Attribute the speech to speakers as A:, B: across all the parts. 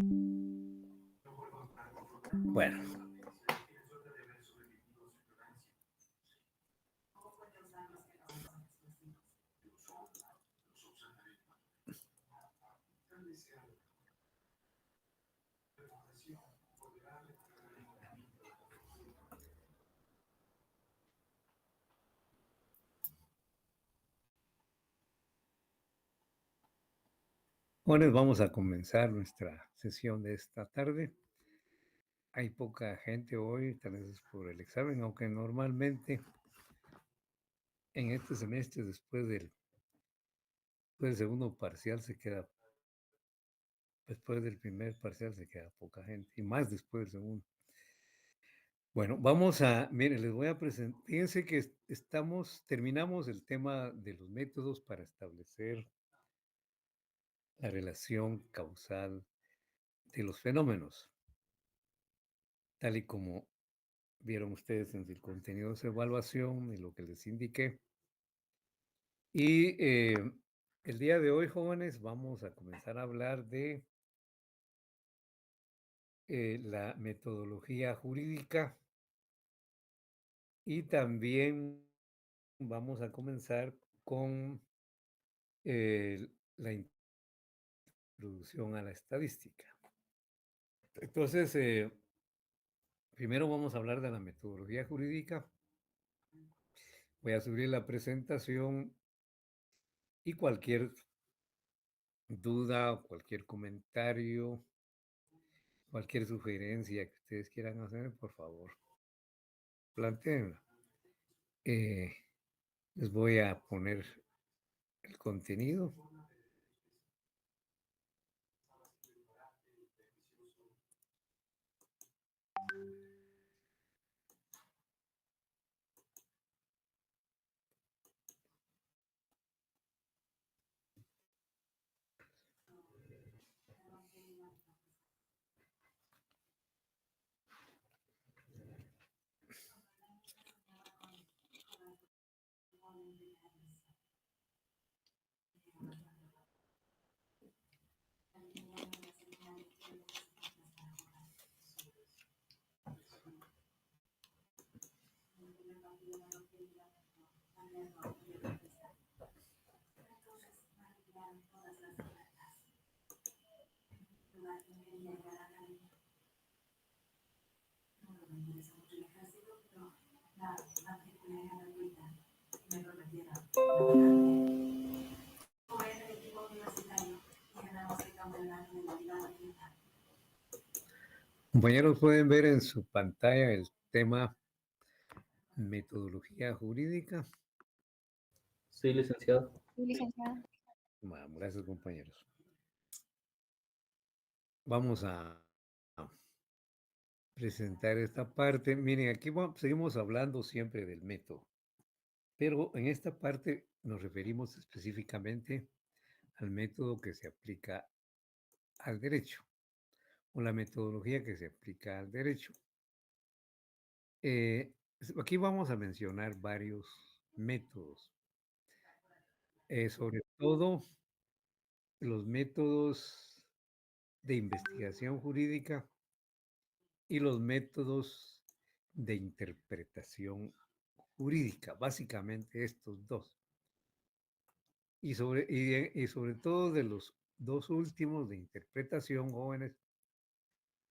A: Bueno, bueno, vamos a comenzar nuestra sesión de esta tarde. Hay poca gente hoy, tal vez es por el examen, aunque normalmente en este semestre, después del segundo parcial, después del primer parcial se queda poca gente, y más después del segundo. Bueno, miren, les voy a presentar, fíjense que terminamos el tema de los métodos para establecer la relación causal de los fenómenos, tal y como vieron ustedes en el contenido de su evaluación y lo que les indiqué. Y el día de hoy, jóvenes, vamos a comenzar a hablar de la metodología jurídica y también vamos a comenzar con la introducción a la estadística. Entonces, primero vamos a hablar de la metodología jurídica. Voy a subir la presentación y cualquier duda o cualquier comentario, cualquier sugerencia que ustedes quieran hacer, por favor, planteenla. Les voy a poner el contenido. Compañeros, pueden ver en su pantalla el tema metodología jurídica.
B: Sí, licenciado.
C: Sí, licenciada.
A: Bueno, gracias, compañeros. Vamos a presentar esta parte. Miren, aquí seguimos hablando siempre del método, pero en esta parte nos referimos específicamente al método que se aplica al derecho o la metodología que se aplica al derecho. Aquí vamos a mencionar varios métodos, sobre todo los métodos de investigación jurídica y los métodos de interpretación jurídica, básicamente estos dos. Y sobre todo de los dos últimos de interpretación, jóvenes,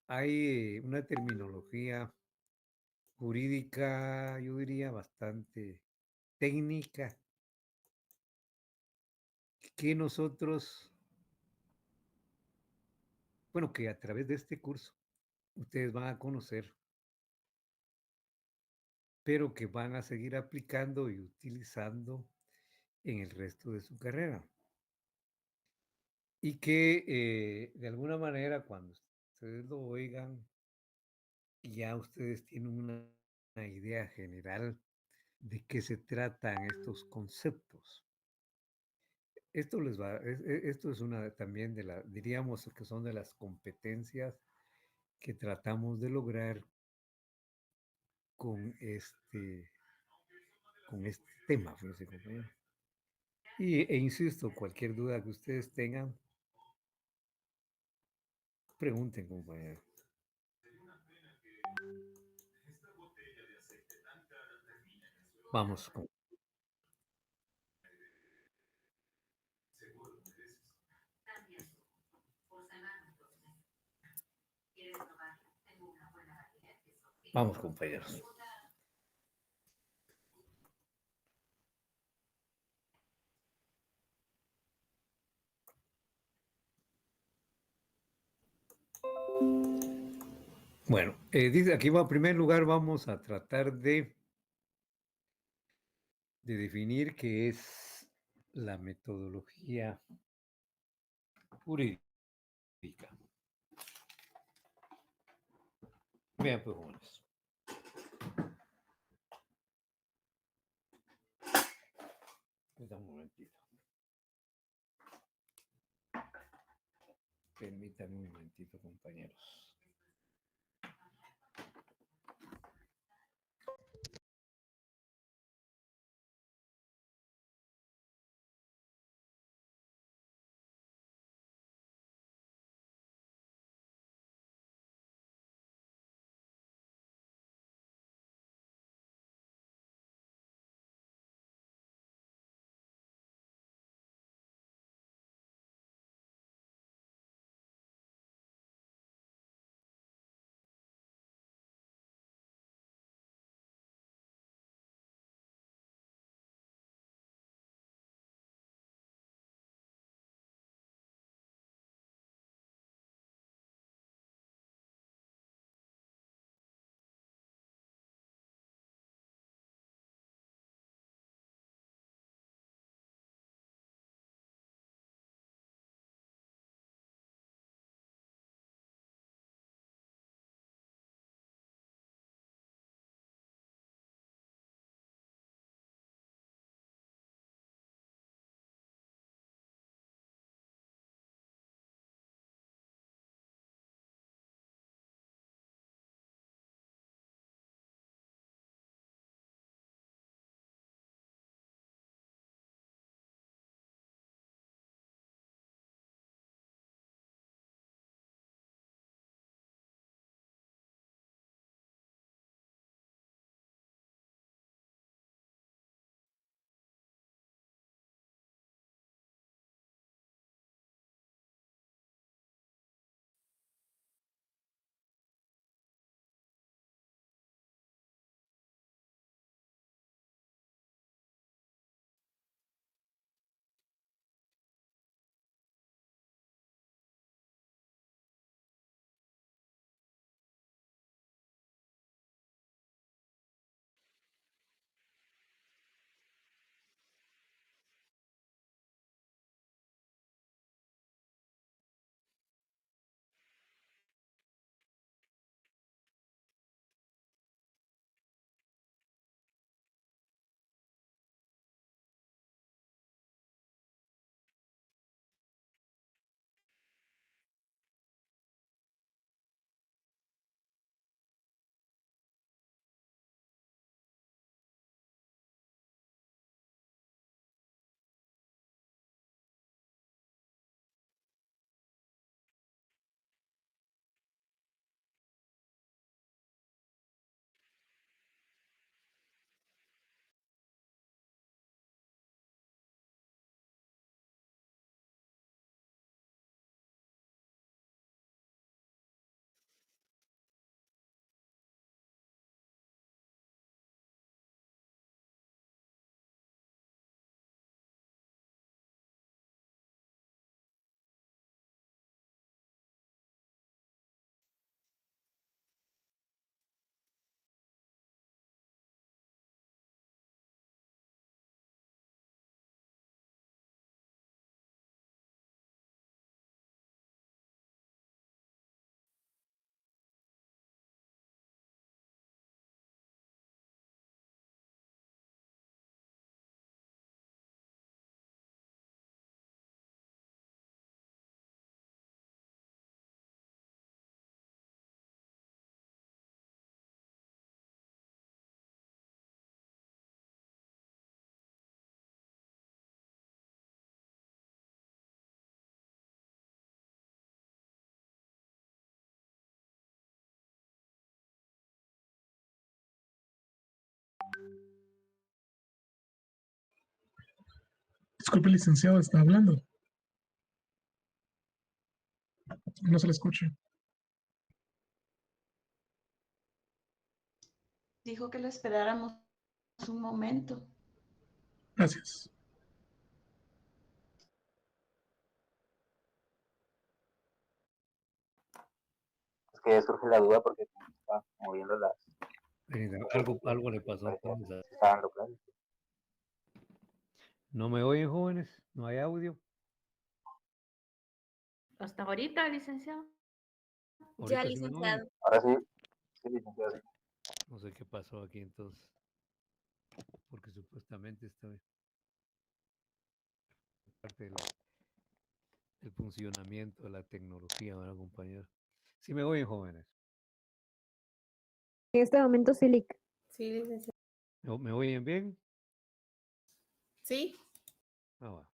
A: hay una terminología jurídica, yo diría, bastante técnica, que nosotros, bueno, que a través de este curso ustedes van a conocer, pero que van a seguir aplicando y utilizando en el resto de su carrera. Y que de alguna manera cuando ustedes lo oigan, ya ustedes tienen una idea general de qué se tratan estos conceptos. Esto es una también diríamos que son de las competencias que tratamos de lograr con este tema, fíjense, compañero. E insisto, cualquier duda que ustedes tengan, Pregunten, compañero. Vamos con vamos, compañeros. Bueno, dice aquí va, en primer lugar vamos a tratar de definir qué es la metodología jurídica. Vean, pues, jóvenes. Espera un momentito. Permítanme un momentito, compañeros.
C: Disculpe, licenciado, está hablando. No se le escucha.
D: Dijo que lo esperáramos un momento.
C: Gracias.
E: Es que surge la duda porque como está moviendo las...
A: Algo le pasó.
E: Se está dando claro.
A: ¿No me oyen, jóvenes? ¿No hay audio?
F: Hasta ahorita, licenciado.
A: Ahorita
G: Ya,
A: sí me oyen.
G: licenciado.
E: Ahora sí, sí, licenciado. Sí.
A: No sé qué pasó aquí entonces, porque supuestamente estoy parte del funcionamiento de la tecnología, ¿verdad, compañero? Sí me oyen, jóvenes.
G: En este momento sí,
H: Sí, licenciado.
A: ¿Me oyen bien?
H: Sí,
A: Ah, va.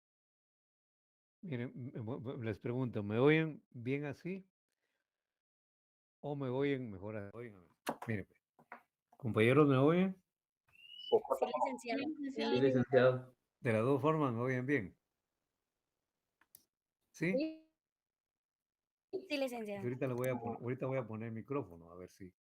A: Miren, les pregunto, ¿me oyen bien así? ¿O me oyen mejor así? Óiganme. Miren, pues, compañeros, ¿me oyen?
G: Sí, licenciado.
B: Sí, licenciado.
A: De las dos formas, ¿me oyen bien? ¿Sí?
G: Sí, licenciado.
A: Ahorita voy a poner micrófono, a ver si.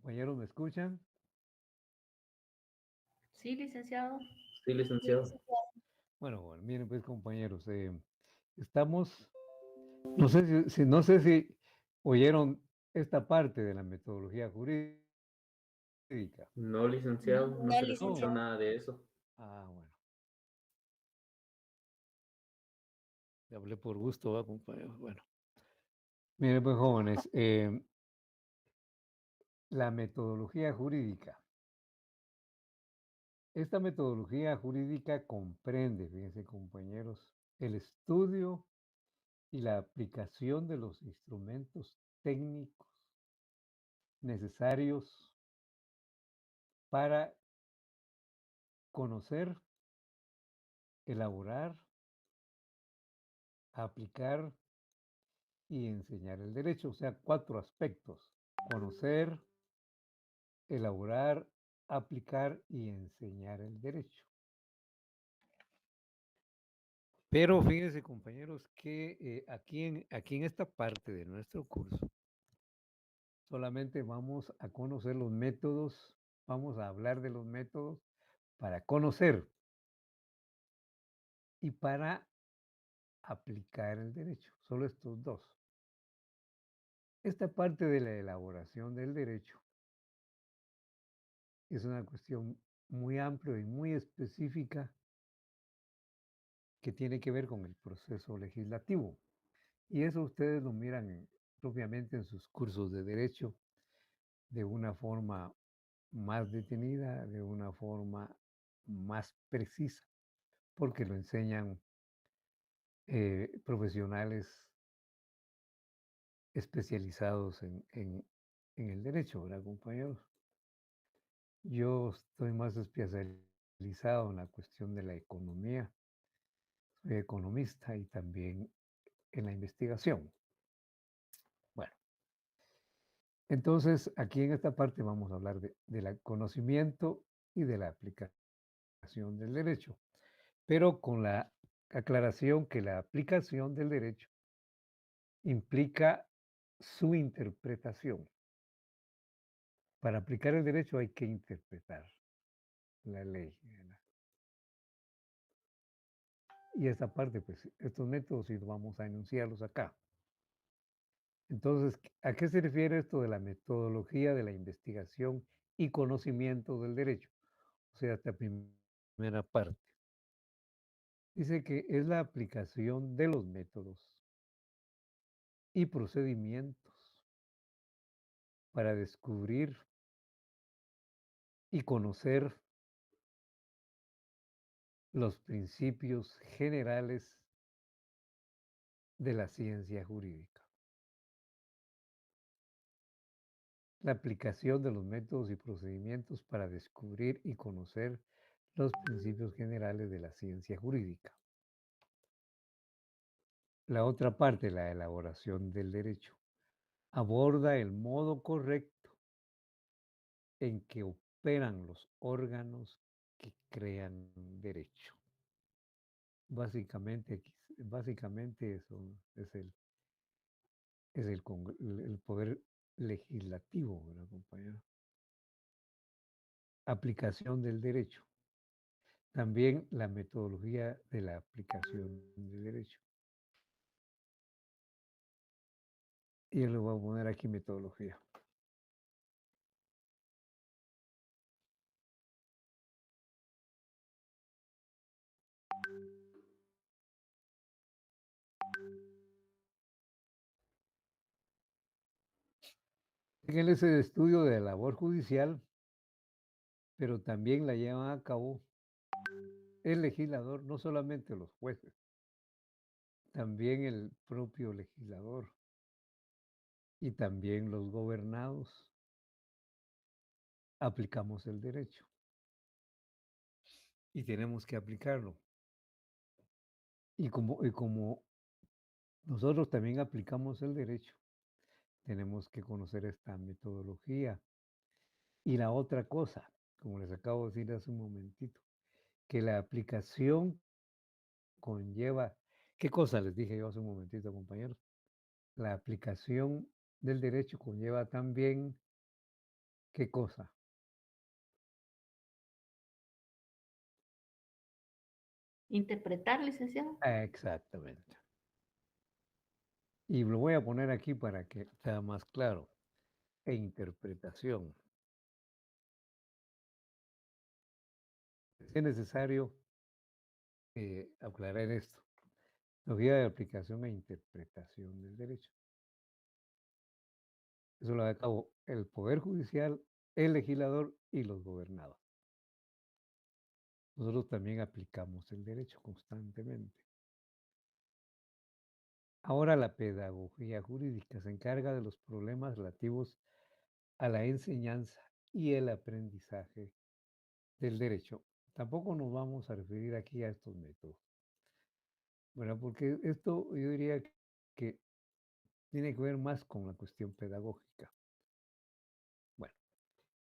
A: Compañeros, ¿me escuchan?
F: Sí, licenciado.
B: Sí, licenciado.
A: Bueno, miren pues compañeros, estamos, no sé si oyeron esta parte de la metodología jurídica.
B: No, licenciado, no
G: No,
B: se le escuchó
G: licenciado.
B: nada de eso.
A: Ah, bueno. Le hablé por gusto, ¿va, compañeros? Bueno, miren pues jóvenes, la metodología jurídica. Esta metodología jurídica comprende, fíjense compañeros, el estudio y la aplicación de los instrumentos técnicos necesarios para conocer, elaborar, aplicar y enseñar el derecho. O sea, 4 aspectos: conocer, elaborar, aplicar y enseñar el derecho. Pero fíjense, compañeros, que aquí en esta parte de nuestro curso solamente vamos a conocer los métodos, vamos a hablar de los métodos para conocer y para aplicar el derecho. Solo estos dos. Esta parte de la elaboración del derecho es una cuestión muy amplia y muy específica que tiene que ver con el proceso legislativo. Y eso ustedes lo miran propiamente en sus cursos de derecho de una forma más detenida, de una forma más precisa, porque lo enseñan profesionales especializados en el derecho, ¿verdad, compañeros? Yo estoy más especializado en la cuestión de la economía, soy economista y también en la investigación. Bueno, entonces aquí en esta parte vamos a hablar del conocimiento y de la aplicación del derecho, pero con la aclaración que la aplicación del derecho implica su interpretación. Para aplicar el derecho hay que interpretar la ley, ¿verdad? Y esta parte, pues, estos métodos sí vamos a enunciarlos acá. Entonces, ¿a qué se refiere esto de la metodología de la investigación y conocimiento del derecho? O sea, esta primera parte. Dice que es la aplicación de los métodos y procedimientos para descubrir y conocer los principios generales de la ciencia jurídica. La aplicación de los métodos y procedimientos para descubrir y conocer los principios generales de la ciencia jurídica. La otra parte, la elaboración del derecho, aborda el modo correcto en que operan los órganos que crean derecho. Básicamente eso es el poder legislativo, ¿verdad, compañero? Aplicación del derecho. También la metodología de la aplicación del derecho. Y yo le voy a poner aquí metodología. Él es el estudio de la labor judicial, pero también la llevan a cabo el legislador, no solamente los jueces, también el propio legislador y también los gobernados aplicamos el derecho y tenemos que aplicarlo. Y como nosotros también aplicamos el derecho, tenemos que conocer esta metodología. Y la otra cosa, como les acabo de decir hace un momentito, que la aplicación conlleva, ¿qué cosa les dije yo hace un momentito, compañeros? La aplicación del derecho conlleva también, ¿qué cosa?
F: Interpretar, licenciado.
A: Exactamente. Y lo voy a poner aquí para que sea más claro. E interpretación. Es necesario aclarar esto. Teoría de aplicación e interpretación del derecho. Eso lo da a cabo el Poder Judicial, el legislador y los gobernados. Nosotros también aplicamos el derecho constantemente. Ahora la pedagogía jurídica se encarga de los problemas relativos a la enseñanza y el aprendizaje del derecho. Tampoco nos vamos a referir aquí a estos métodos, ¿verdad? Porque esto yo diría que tiene que ver más con la cuestión pedagógica. Bueno,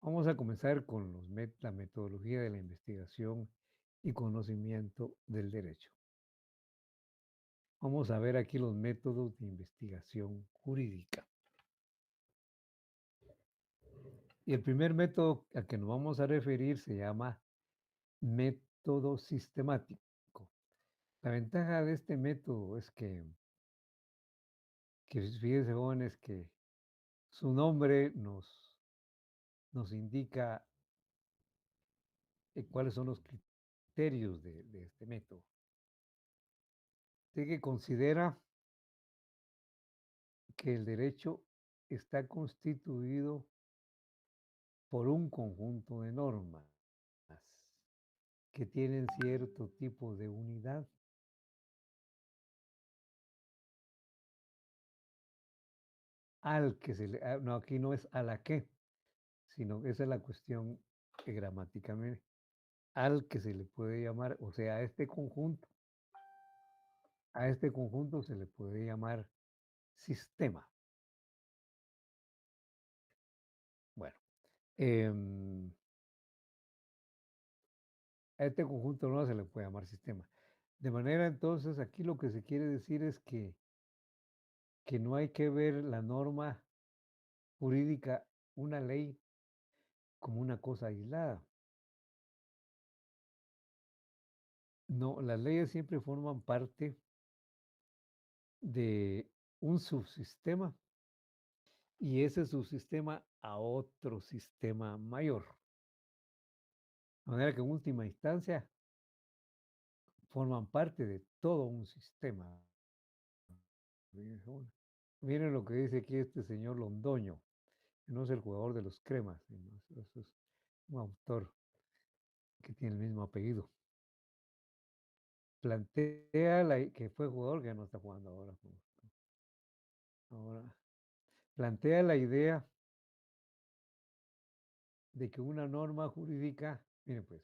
A: vamos a comenzar con la metodología de la investigación y conocimiento del derecho. Vamos a ver aquí los métodos de investigación jurídica. Y el primer método al que nos vamos a referir se llama método sistemático. La ventaja de este método es que fíjense jóvenes que su nombre nos indica cuáles son los criterios de este método. Así que considera que el derecho está constituido por un conjunto de normas que tienen cierto tipo de unidad. Al que se le, no, aquí no es a la que, sino esa es la cuestión gramaticalmente, al que se le puede llamar, o sea, a este conjunto se le puede llamar sistema. Bueno, a este conjunto no se le puede llamar sistema. De manera entonces, aquí lo que se quiere decir es que no hay que ver la norma jurídica, una ley, como una cosa aislada. No, las leyes siempre forman parte de un subsistema y ese subsistema a otro sistema mayor. De manera que en última instancia forman parte de todo un sistema. Miren lo que dice aquí este señor Londoño, que no es el jugador de los cremas, sino es un autor que tiene el mismo apellido. Que fue jugador que no está jugando ahora. Ahora plantea la idea de que una norma jurídica, miren pues,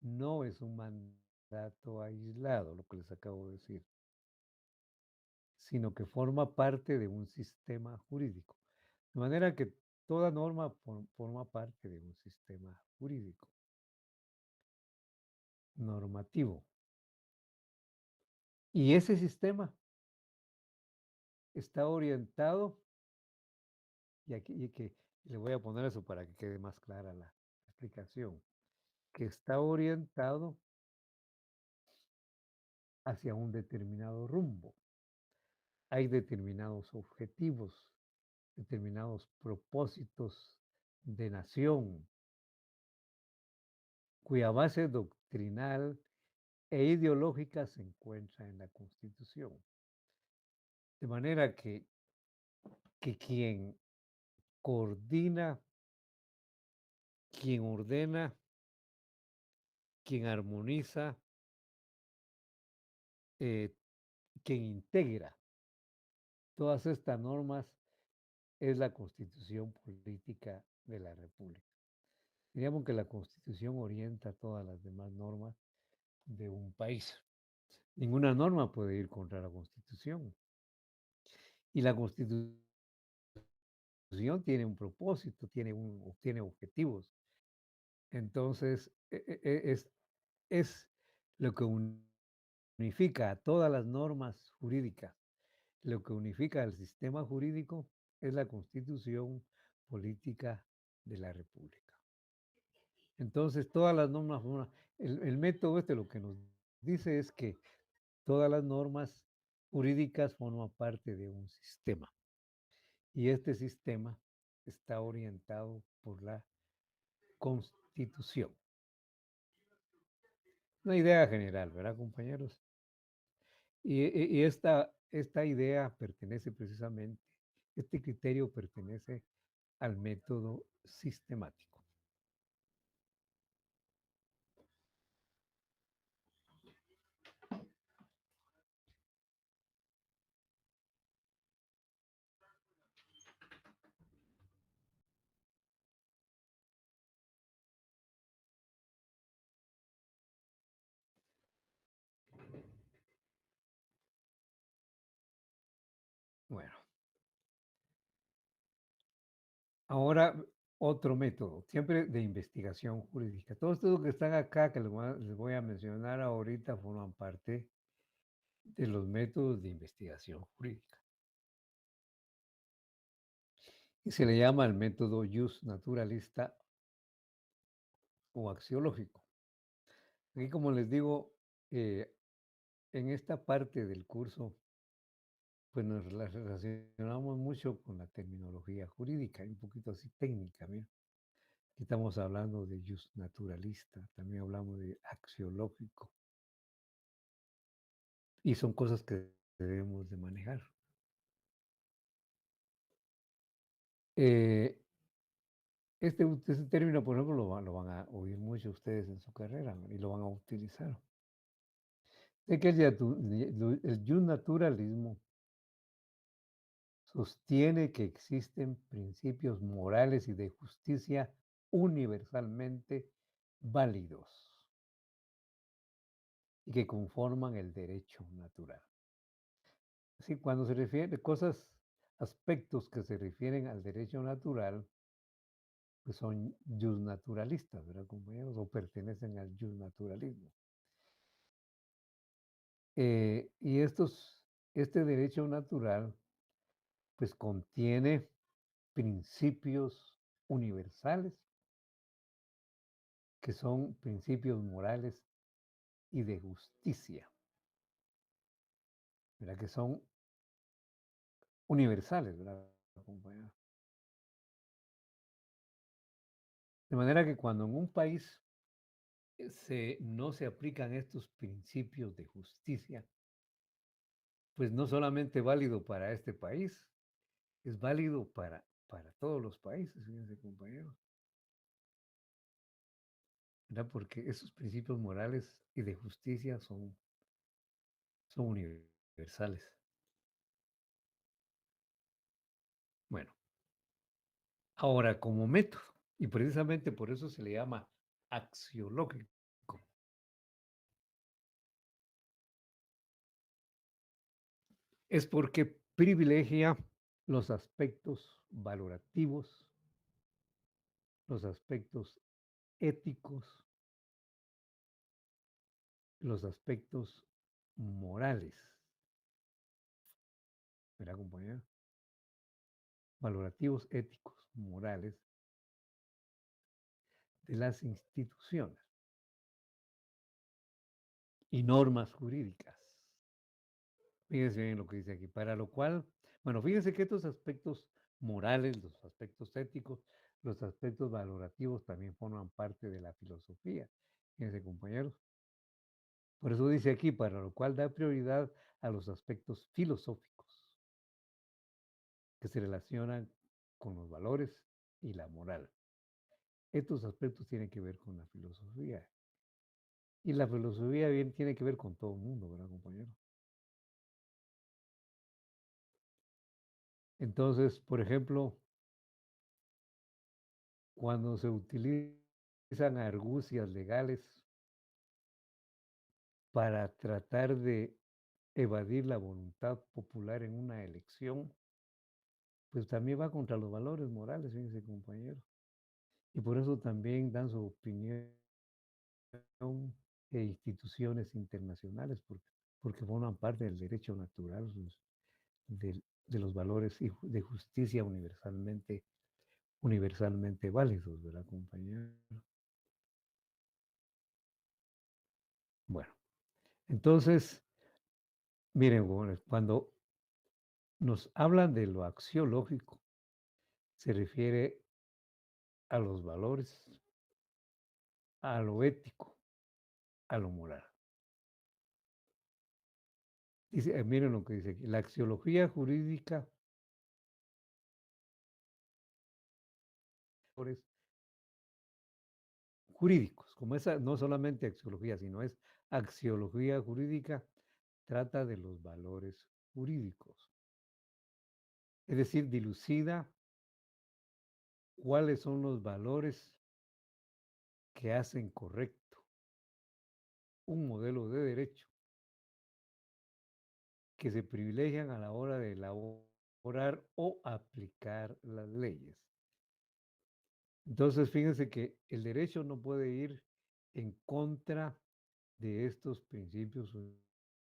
A: no es un mandato aislado, lo que les acabo de decir. sino que forma parte de un sistema jurídico. De manera que toda norma forma parte de un sistema jurídico, normativo. Y ese sistema está orientado, y aquí y que le voy a poner eso para que quede más clara la explicación, que está orientado hacia un determinado rumbo. Hay determinados objetivos, determinados propósitos de nación, cuya base doctrinal e ideológica se encuentra en la Constitución. De manera que quien coordina, quien ordena, quien armoniza, eh, quien integra todas estas normas es la Constitución Política de la República. Diríamos que la Constitución orienta todas las demás normas de un país. Ninguna norma puede ir contra la Constitución. Y la Constitución tiene un propósito, tiene objetivos. Entonces, es lo que unifica a todas las normas jurídicas. Lo que unifica al sistema jurídico es la Constitución Política de la República. Entonces, todas las normas, el método lo que nos dice es que todas las normas jurídicas forman parte de un sistema. Y este sistema está orientado por la Constitución. Una idea general, ¿verdad, compañeros? Y esta idea pertenece precisamente, este criterio pertenece al método sistemático. Bueno, ahora otro método, siempre de investigación jurídica. Todos estos que están acá, que les voy a mencionar ahorita, forman parte de los métodos de investigación jurídica. Y se le llama el método jus naturalista o axiológico. Aquí, como les digo, en esta parte del curso, pues nos relacionamos mucho con la terminología jurídica, un poquito así técnica, mira. Aquí estamos hablando de jus naturalista, también hablamos de axiológico. Y son cosas que debemos de manejar. Este término, por ejemplo, lo van a oír mucho ustedes en su carrera y lo van a utilizar. Sé que el naturalismo sostiene que existen principios morales y de justicia universalmente válidos y que conforman el derecho natural. Así, cuando se refiere a aspectos que se refieren al derecho natural, pues son justnaturalistas, ¿verdad, compañeros? O pertenecen al justnaturalismo. Y este derecho natural, pues contiene principios universales, que son principios morales y de justicia, ¿verdad? Que son universales, ¿verdad, compañeros? De manera que cuando en un país no se aplican estos principios de justicia, pues no solamente válido para este país, es válido para todos los países, fíjense, compañeros. ¿Verdad? Porque esos principios morales y de justicia son universales. Bueno, ahora como método, y precisamente por eso se le llama axiológico. es porque privilegia los aspectos valorativos, los aspectos éticos, los aspectos morales. ¿Verdad, compañero? Valorativos, éticos, morales de las instituciones y normas jurídicas. Fíjense bien lo que dice aquí, para lo cual, bueno, fíjense que estos aspectos morales, los aspectos éticos, los aspectos valorativos también forman parte de la filosofía. Fíjense, compañeros. Por eso dice aquí, para lo cual da prioridad a los aspectos filosóficos que se relacionan con los valores y la moral. Estos aspectos tienen que ver con la filosofía. Y la filosofía bien tiene que ver con todo el mundo, ¿verdad, compañero? Entonces, por ejemplo, cuando se utilizan argucias legales para tratar de evadir la voluntad popular en una elección, pues también va contra los valores morales, fíjense, compañero. Y por eso también dan su opinión e instituciones internacionales, porque forman parte del derecho natural, de los valores de justicia universalmente válidos, ¿verdad, compañero? Bueno, entonces, miren, jóvenes, cuando nos hablan de lo axiológico, se refiere a los valores, a lo ético, a lo moral. Dice, miren lo que dice aquí, la axiología jurídica jurídicos, como esa no solamente axiología, sino es axiología jurídica, trata de los valores jurídicos. Es decir, dilucida cuáles son los valores que hacen correcto un modelo de derecho que se privilegian a la hora de elaborar o aplicar las leyes. Entonces, fíjense que el derecho no puede ir en contra de estos principios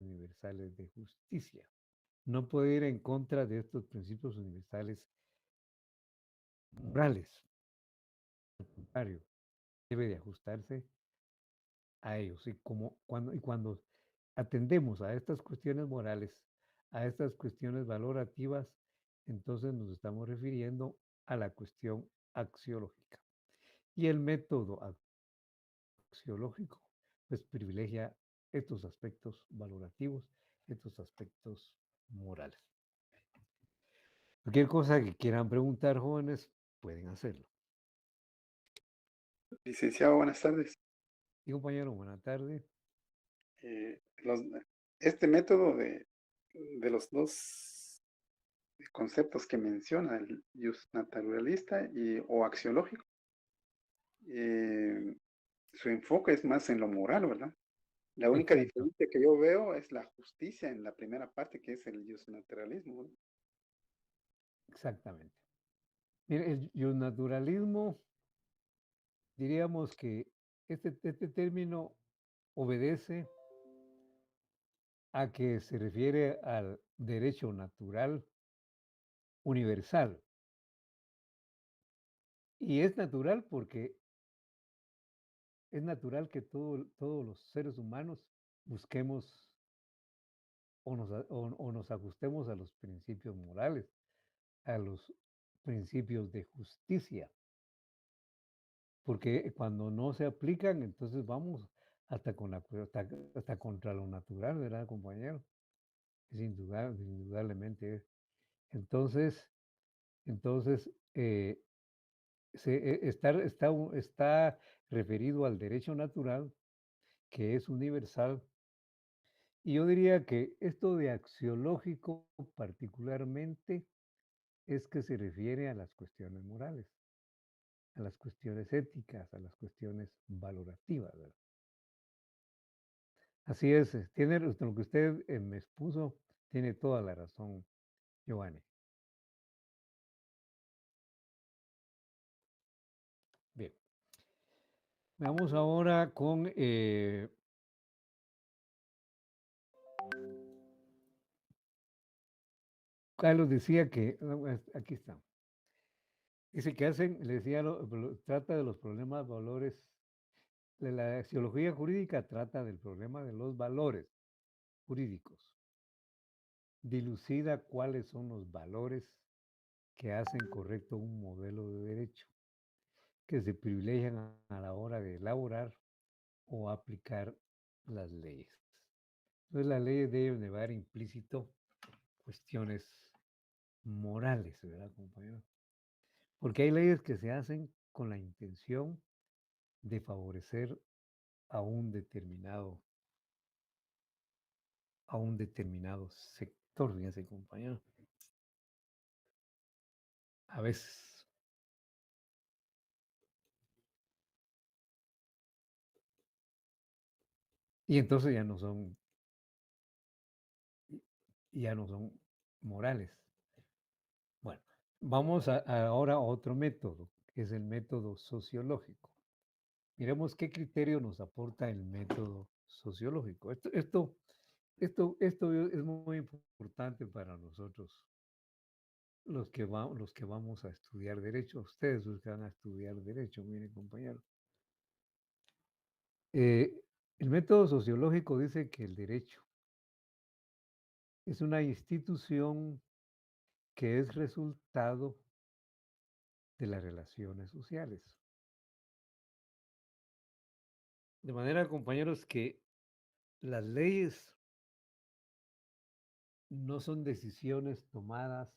A: universales de justicia. No puede ir en contra de estos principios universales morales. Al contrario, debe de ajustarse a ellos. Y cuando atendemos a estas cuestiones morales, a estas cuestiones valorativas, entonces nos estamos refiriendo a la cuestión axiológica. Y el método axiológico pues privilegia estos aspectos valorativos, estos aspectos morales. Cualquier cosa que quieran preguntar, jóvenes, pueden hacerlo.
I: Licenciado, buenas tardes.
A: Y compañero, buena tarde.
I: Este método de los dos conceptos que menciona, el naturalista o axiológico, su enfoque es más en lo moral, ¿verdad? La única
A: Exacto.
I: diferencia que yo veo es la justicia en la primera parte, que es el naturalismo, ¿no?
A: Exactamente. Mire, el naturalismo, diríamos que este término obedece a que se refiere al derecho natural universal. Y es natural porque es natural que todos los seres humanos busquemos o nos ajustemos a los principios morales, a los principios de justicia. Porque cuando no se aplican, entonces vamos hasta contra lo natural, ¿verdad, compañero? Es indudablemente. Entonces, está referido al derecho natural, que es universal. Y yo diría que esto de axiológico particularmente es que se refiere a las cuestiones morales, a las cuestiones éticas, a las cuestiones valorativas, ¿verdad? Así es, tiene lo que usted me expuso, Tiene toda la razón, Giovanni. Bien. Vamos ahora con Carlos decía que, aquí está. Dice que le decía, trata de los problemas, valores, de la axiología jurídica trata del problema de los valores jurídicos. Dilucida cuáles son los valores que hacen correcto un modelo de derecho, que se privilegian a la hora de elaborar o aplicar las leyes. Entonces las leyes deben llevar implícito cuestiones morales, ¿verdad, compañero? Porque hay leyes que se hacen con la intención de favorecer a un determinado sector, fíjense, compañero. A veces. Y entonces ya no son morales. Bueno, vamos ahora a otro método, que es el método sociológico. Miremos qué criterio nos aporta el método sociológico. Esto es muy importante para nosotros, los que vamos a estudiar derecho, ustedes los que van a estudiar derecho, miren, compañero. El método sociológico dice que el derecho es una institución que es resultado de las relaciones sociales. De manera, compañeros, que las leyes no son decisiones tomadas,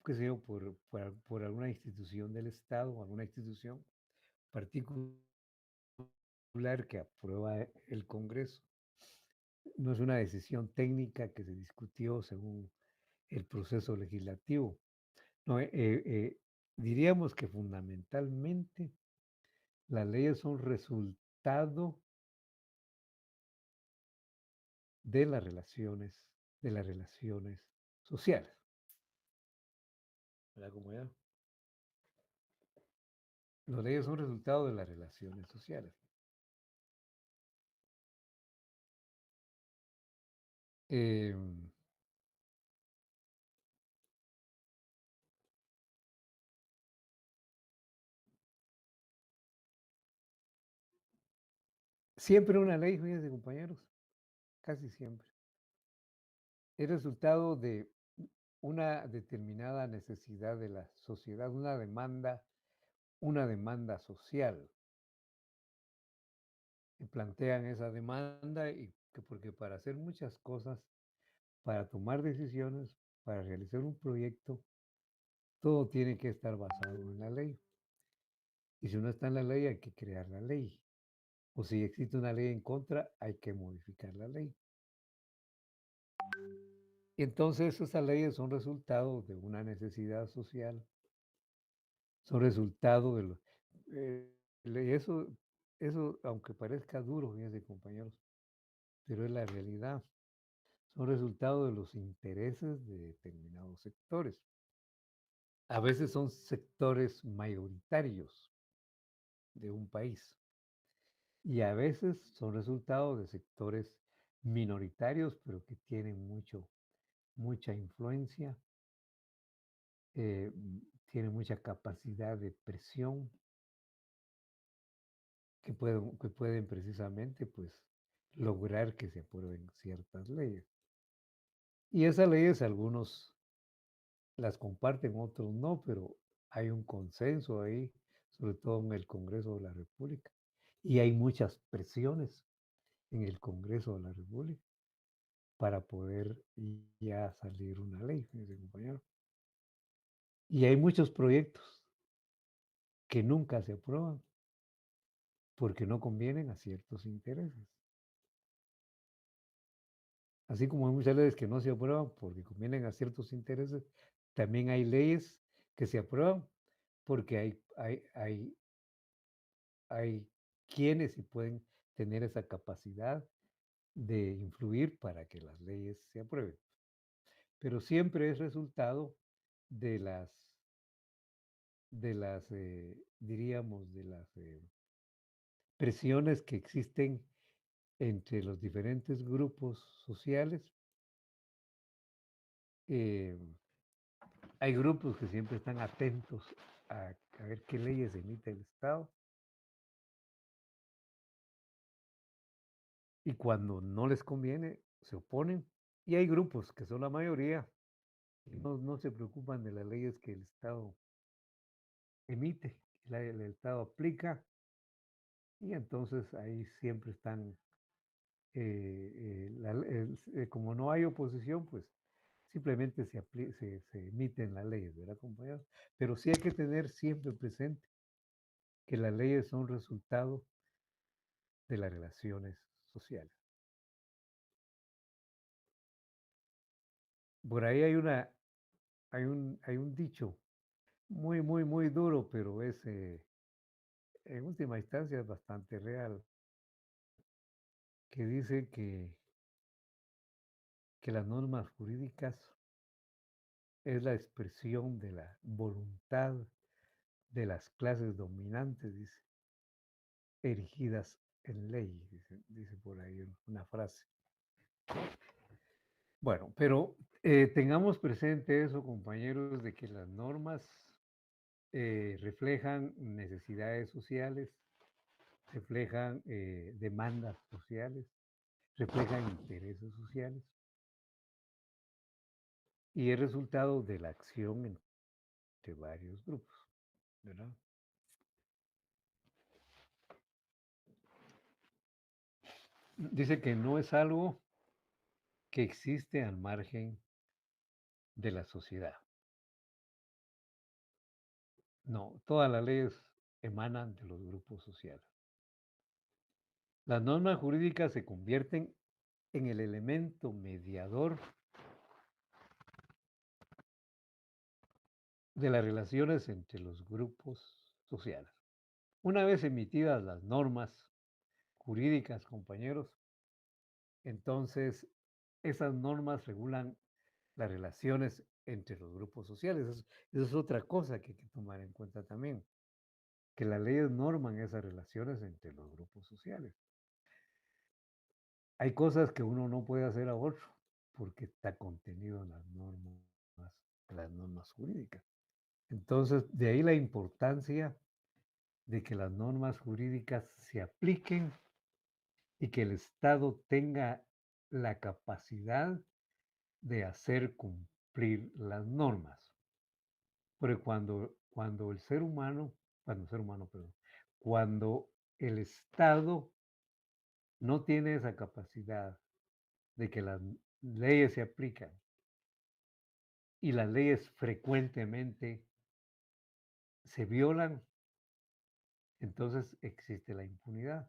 A: qué sé yo, por alguna institución del Estado, alguna institución particular que aprueba el Congreso. No es una decisión técnica que se discutió según el proceso legislativo. No, diríamos que fundamentalmente las leyes son resultado de las relaciones sociales. ¿Verdad, compañero? Las leyes son resultado de las relaciones sociales. Siempre una ley, fíjense, compañeros, casi siempre, es resultado de una determinada necesidad de la sociedad, una demanda social. Y plantean esa demanda porque para hacer muchas cosas, para tomar decisiones, para realizar un proyecto, todo tiene que estar basado en la ley. Y si no está en la ley, hay que crear la ley. O si existe una ley en contra, hay que modificar la ley. Y entonces esas leyes son resultado de una necesidad social, son resultado de lo... eso, aunque parezca duro, fíjense, compañeros, pero es la realidad. Son resultado de los intereses de determinados sectores. A veces son sectores mayoritarios de un país y a veces son resultado de sectores minoritarios, pero que tienen mucha influencia, tienen mucha capacidad de presión, que pueden precisamente pues lograr que se aprueben ciertas leyes. Y esas leyes algunos las comparten, otros no, pero hay un consenso ahí, sobre todo en el Congreso de la República. Y hay muchas presiones en el Congreso de la República para poder ya salir una ley, fíjense, compañero. Y hay muchos proyectos que nunca se aprueban porque no convienen a ciertos intereses. Así como hay muchas leyes que no se aprueban porque convienen a ciertos intereses, también hay leyes que se aprueban porque hay quienes sí pueden tener esa capacidad de influir para que las leyes se aprueben. Pero siempre es resultado de diríamos, de las presiones que existen entre los diferentes grupos sociales. Eh, Hay grupos que siempre están atentos a ver qué leyes emite el Estado. Y cuando no les conviene, se oponen. Y hay grupos que son la mayoría, que no se preocupan de las leyes que el Estado emite, el Estado aplica. Y entonces ahí siempre están, como no hay oposición, pues simplemente se emiten las leyes, ¿verdad, compañeros? Pero sí hay que tener siempre presente que las leyes son resultado de las relaciones sociales. Por ahí hay un dicho muy duro, pero en última instancia es bastante real, que dice que las normas jurídicas es la expresión de la voluntad de las clases dominantes, dice, erigidas en ley, dice por ahí una frase. Bueno, pero tengamos presente eso, compañeros, de que las normas reflejan necesidades sociales, reflejan demandas sociales, reflejan intereses sociales y es resultado de la acción entre varios grupos, ¿verdad? Dice que no es algo que existe al margen de la sociedad. No, todas las leyes emanan de los grupos sociales. Las normas jurídicas se convierten en el elemento mediador de las relaciones entre los grupos sociales. Una vez emitidas las normas jurídicas, compañeros, entonces esas normas regulan las relaciones entre los grupos sociales. Eso es otra cosa que hay que tomar en cuenta también, que las leyes norman esas relaciones entre los grupos sociales. Hay cosas que uno no puede hacer a otro porque está contenido en las normas jurídicas. Entonces, de ahí la importancia de que las normas jurídicas se apliquen y que el Estado tenga la capacidad de hacer cumplir las normas. Porque cuando cuando el Estado no tiene esa capacidad de que las leyes se aplican y las leyes frecuentemente se violan, entonces existe la impunidad,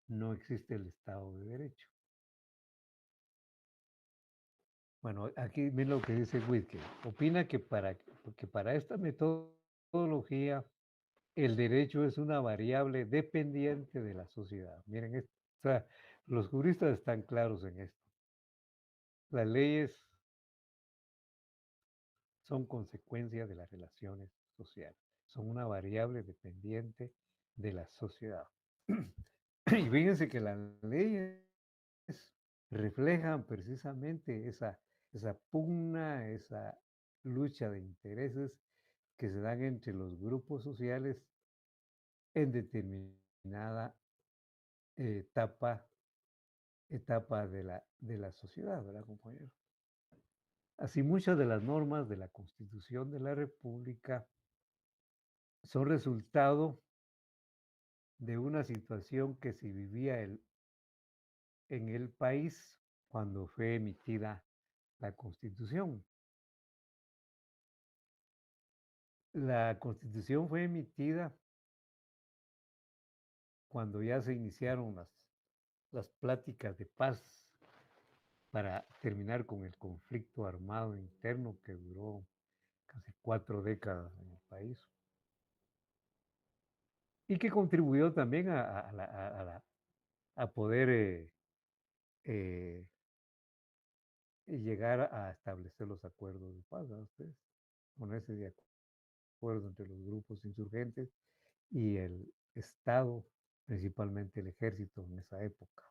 A: no existe el Estado de Derecho. Bueno, aquí miren lo que dice Whitker. Opina que para esta metodología el derecho es una variable dependiente de la sociedad. Miren esto. O sea, los juristas están claros en esto. Las leyes son consecuencia de las relaciones sociales. Son una variable dependiente de la sociedad. Y fíjense que las leyes reflejan precisamente esa pugna, esa lucha de intereses que se dan entre los grupos sociales en determinada etapa de la sociedad, ¿verdad, compañero? Así, muchas de las normas de la Constitución de la República son resultado de una situación que se vivía en el país cuando fue emitida la Constitución. La Constitución fue emitida cuando ya se iniciaron las pláticas de paz para terminar con el conflicto armado interno que duró casi 4 décadas en el país y que contribuyó también a poder eh, y llegar a establecer los acuerdos de paz, ¿no? Ustedes, ponerse de acuerdo entre los grupos insurgentes y el Estado, principalmente el ejército en esa época.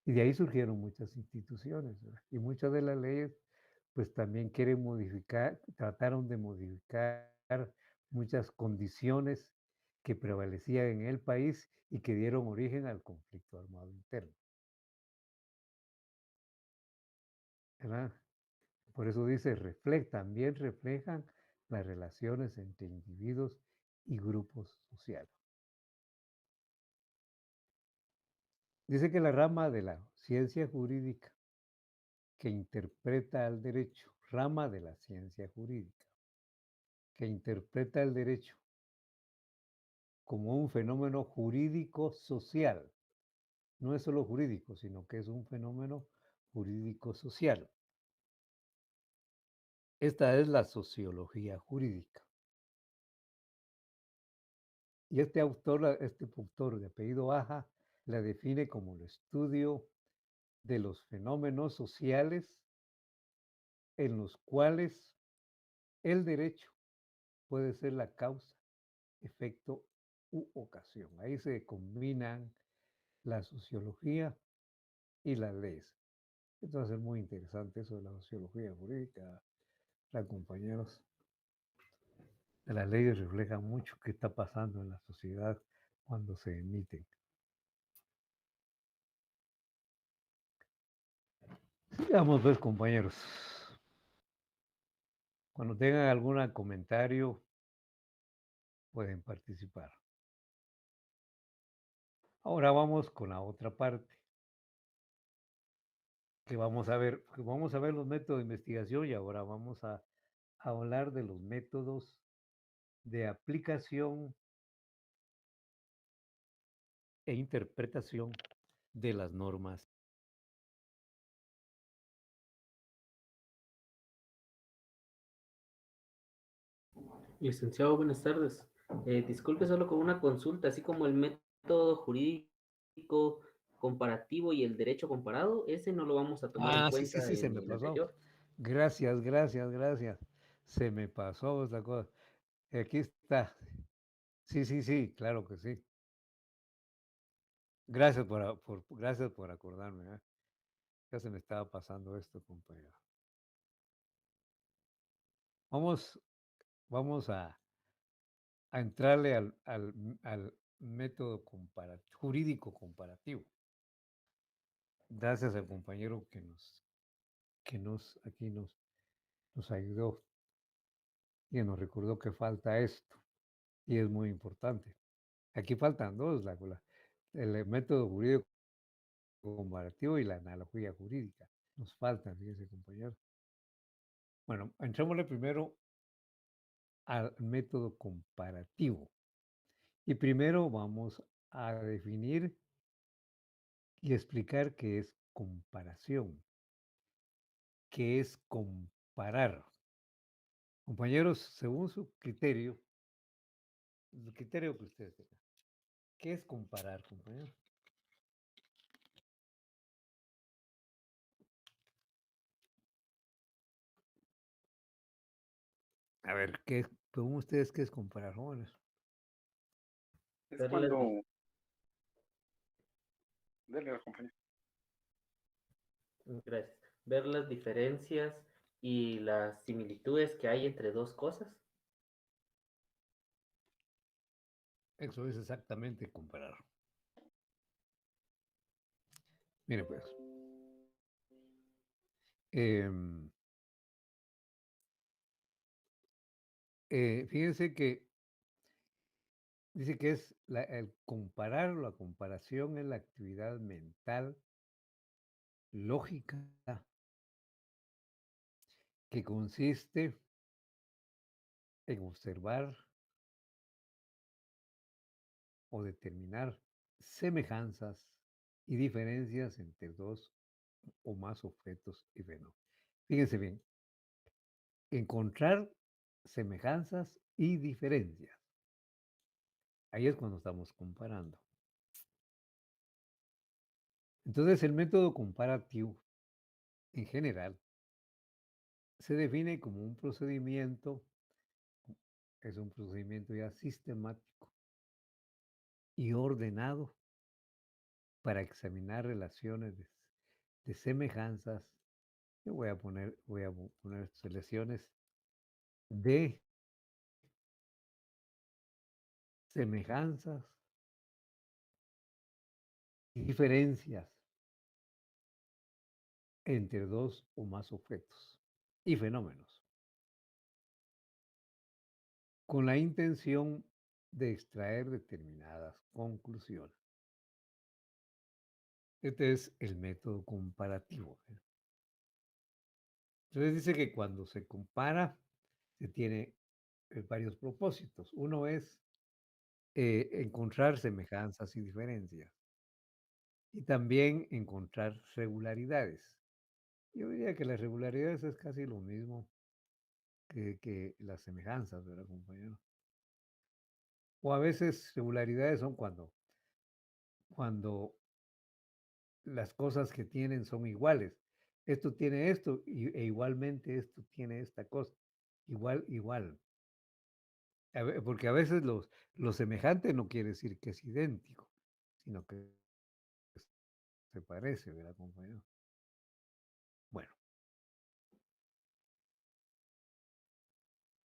A: Y de ahí surgieron muchas instituciones, ¿verdad? Y muchas de las leyes, pues también quieren modificar, trataron de modificar muchas condiciones que prevalecían en el país y que dieron origen al conflicto armado interno, ¿verdad? Por eso dice, también reflejan las relaciones entre individuos y grupos sociales. Dice que la rama de la ciencia jurídica que interpreta el derecho, rama de la ciencia jurídica, que interpreta el derecho como un fenómeno jurídico social. No es solo jurídico, sino que es un fenómeno jurídico social. Esta es la sociología jurídica. Y este autor de apellido Baja, la define como el estudio de los fenómenos sociales en los cuales el derecho puede ser la causa, efecto u ocasión. Ahí se combinan la sociología y las leyes. Esto va a ser muy interesante eso de la sociología jurídica, compañeros. Las leyes reflejan mucho qué está pasando en la sociedad cuando se emiten. Sigamos pues, compañeros. Cuando tengan algún comentario, pueden participar. Ahora vamos con la otra parte. Que vamos a ver los métodos de investigación y ahora vamos a hablar de los métodos de aplicación e interpretación de las normas.
B: Licenciado, buenas tardes. Disculpe solo con una consulta, así como el método jurídico comparativo y el derecho comparado, ese no lo vamos a tomar en
A: Sí,
B: cuenta
A: se
B: en
A: me
B: el
A: pasó.
B: anterior.
A: Gracias. Se me pasó esta cosa. Aquí está. Sí, claro que sí. Gracias gracias por acordarme. Ya se me estaba pasando esto, compañero. Vamos a entrarle al método jurídico comparativo. Gracias al compañero aquí nos ayudó y nos recordó que falta esto. Y es muy importante. Aquí faltan dos, el método jurídico comparativo y la analogía jurídica. Nos faltan, fíjese, compañero. Bueno, entrémosle primero al método comparativo. Y primero vamos a definir y explicar qué es comparación, qué es comparar. Compañeros, según su criterio, el criterio que ustedes tengan, ¿qué es comparar, compañeros? A ver, según ustedes, qué es comparar, jóvenes?
I: Es
B: Ver las,
I: cuando... Dele a la compañía.
B: gracias. Ver las diferencias y las similitudes que hay entre dos cosas.
A: Eso es exactamente comparar. Miren pues, fíjense que dice que es el comparar, la comparación es la actividad mental, lógica, que consiste en observar o determinar semejanzas y diferencias entre dos o más objetos y fenómenos. Fíjense bien, encontrar semejanzas y diferencias. Ahí es cuando estamos comparando. Entonces, el método comparativo, en general, se define como un procedimiento, es un procedimiento ya sistemático y ordenado para examinar relaciones de semejanzas. Yo voy a poner selecciones de semejanzas y diferencias entre dos o más objetos y fenómenos, con la intención de extraer determinadas conclusiones. Este es el método comparativo. Entonces dice que cuando se compara, se tiene varios propósitos. Uno es encontrar semejanzas y diferencias y también encontrar regularidades. Yo diría que las regularidades es casi lo mismo que las semejanzas, ¿verdad, compañero? O a veces regularidades son cuando las cosas que tienen son iguales. Esto tiene esto e igualmente esto tiene esta cosa. Igual, igual. Porque a veces lo semejante no quiere decir que es idéntico, sino que se parece, ¿verdad, compañero? Bueno,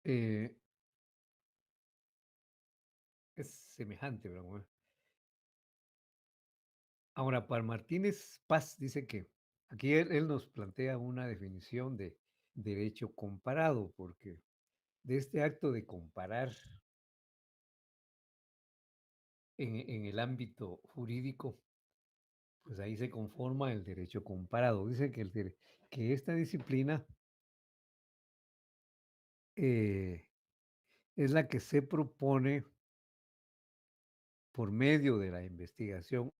A: eh, es semejante, ¿verdad, compañero? Ahora, para Martínez Paz dice que aquí él nos plantea una definición de derecho comparado, porque de este acto de comparar en el ámbito jurídico, pues ahí se conforma el derecho comparado. Dice que esta disciplina es la que se propone por medio de la investigación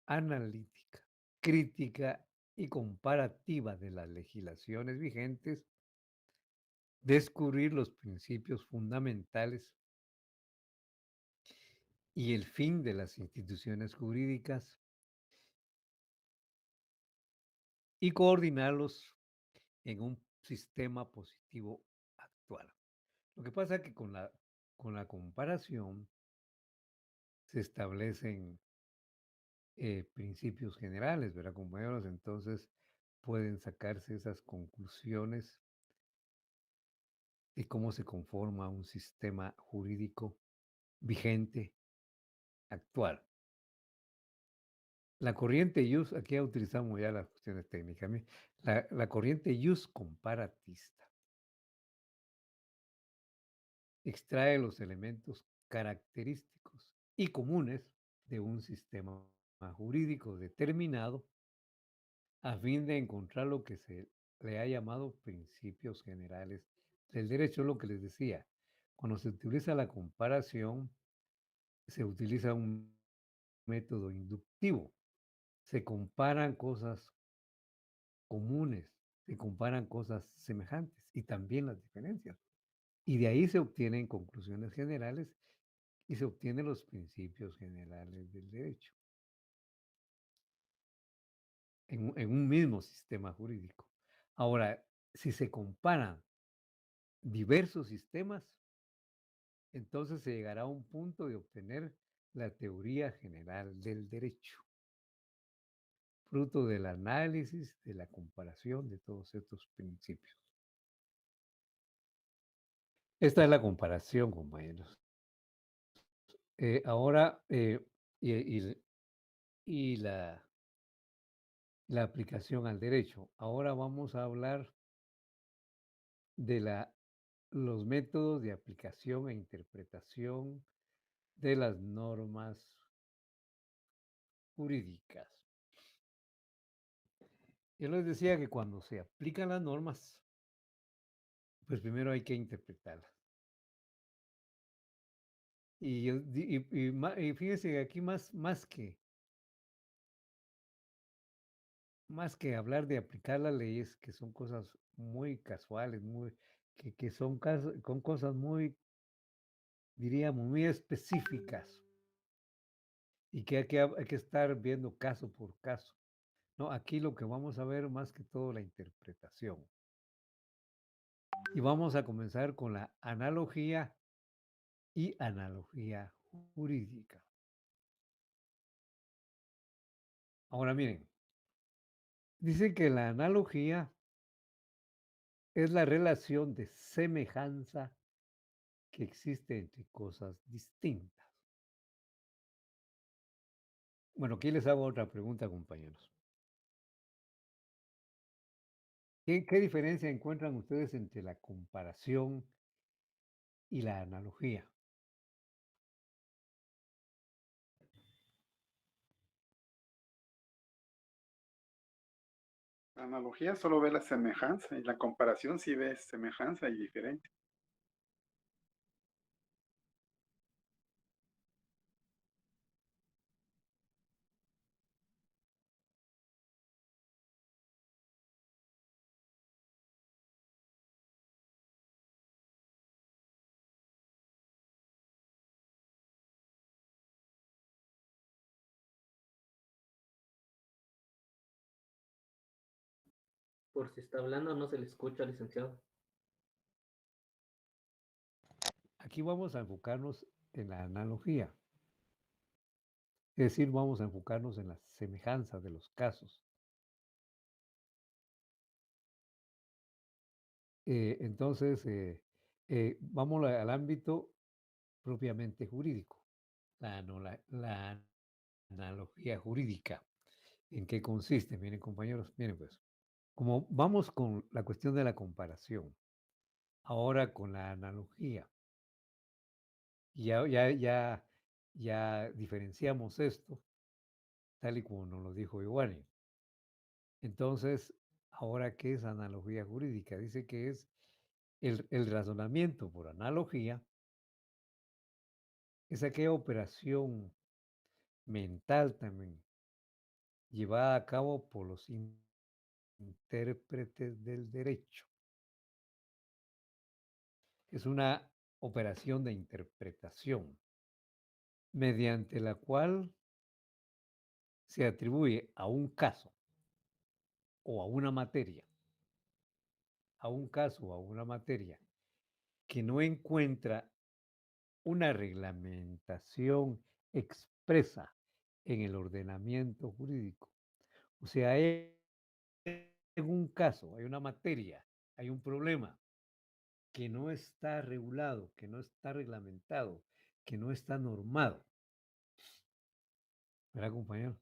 A: analítica, crítica y comparativa de las legislaciones vigentes, descubrir los principios fundamentales y el fin de las instituciones jurídicas y coordinarlos en un sistema positivo actual. Lo que pasa es que con la comparación se establecen principios generales, ¿verdad, compañeros? Entonces pueden sacarse esas conclusiones de cómo se conforma un sistema jurídico vigente actual. La corriente ius, aquí ya utilizamos ya las cuestiones técnicas, la corriente ius comparatista extrae los elementos característicos y comunes de un sistema jurídico determinado a fin de encontrar lo que se le ha llamado principios generales del derecho, lo que les decía. Cuando se utiliza la comparación, se utiliza un método inductivo. Se comparan cosas comunes, se comparan cosas semejantes y también las diferencias. Y de ahí se obtienen conclusiones generales y se obtienen los principios generales del derecho en un mismo sistema jurídico. Ahora, si se comparan diversos sistemas, entonces se llegará a un punto de obtener la teoría general del derecho, fruto del análisis, de la comparación de todos estos principios. Esta es la comparación, compañeros. Ahora, y la aplicación al derecho. Ahora vamos a hablar de los métodos de aplicación e interpretación de las normas jurídicas. Yo les decía que cuando se aplican las normas, pues primero hay que interpretarlas. Y fíjense que aquí más que hablar de aplicar las leyes, que son cosas muy casuales, que son cosas muy, diríamos, muy específicas y que hay que estar viendo caso por caso. No, aquí lo que vamos a ver más que todo la interpretación. Y vamos a comenzar con la analogía y analogía jurídica. Ahora miren, dice que la analogía es la relación de semejanza que existe entre cosas distintas. Bueno, aquí les hago otra pregunta, compañeros. ¿Qué diferencia encuentran ustedes entre la comparación y la analogía?
I: La analogía solo ve la semejanza y la comparación sí ve semejanza y diferencia.
B: Por si está hablando, no se le escucha, licenciado.
A: Aquí vamos a enfocarnos en la analogía, es decir, vamos a enfocarnos en la semejanza de los casos. Entonces, vamos al ámbito propiamente jurídico, la analogía jurídica. ¿En qué consiste? Miren, compañeros, miren pues, como vamos con la cuestión de la comparación, ahora con la analogía, y ya diferenciamos esto, tal y como nos lo dijo Ivani. Entonces, ahora, ¿qué es analogía jurídica? Dice que es el razonamiento por analogía, es aquella operación mental también llevada a cabo por los intérpretes del derecho. Es una operación de interpretación mediante la cual se atribuye a un caso o a una materia, que no encuentra una reglamentación expresa en el ordenamiento jurídico. O sea, hay en un caso, hay una materia, hay un problema que no está regulado, que no está reglamentado, que no está normado. ¿Verdad, compañero?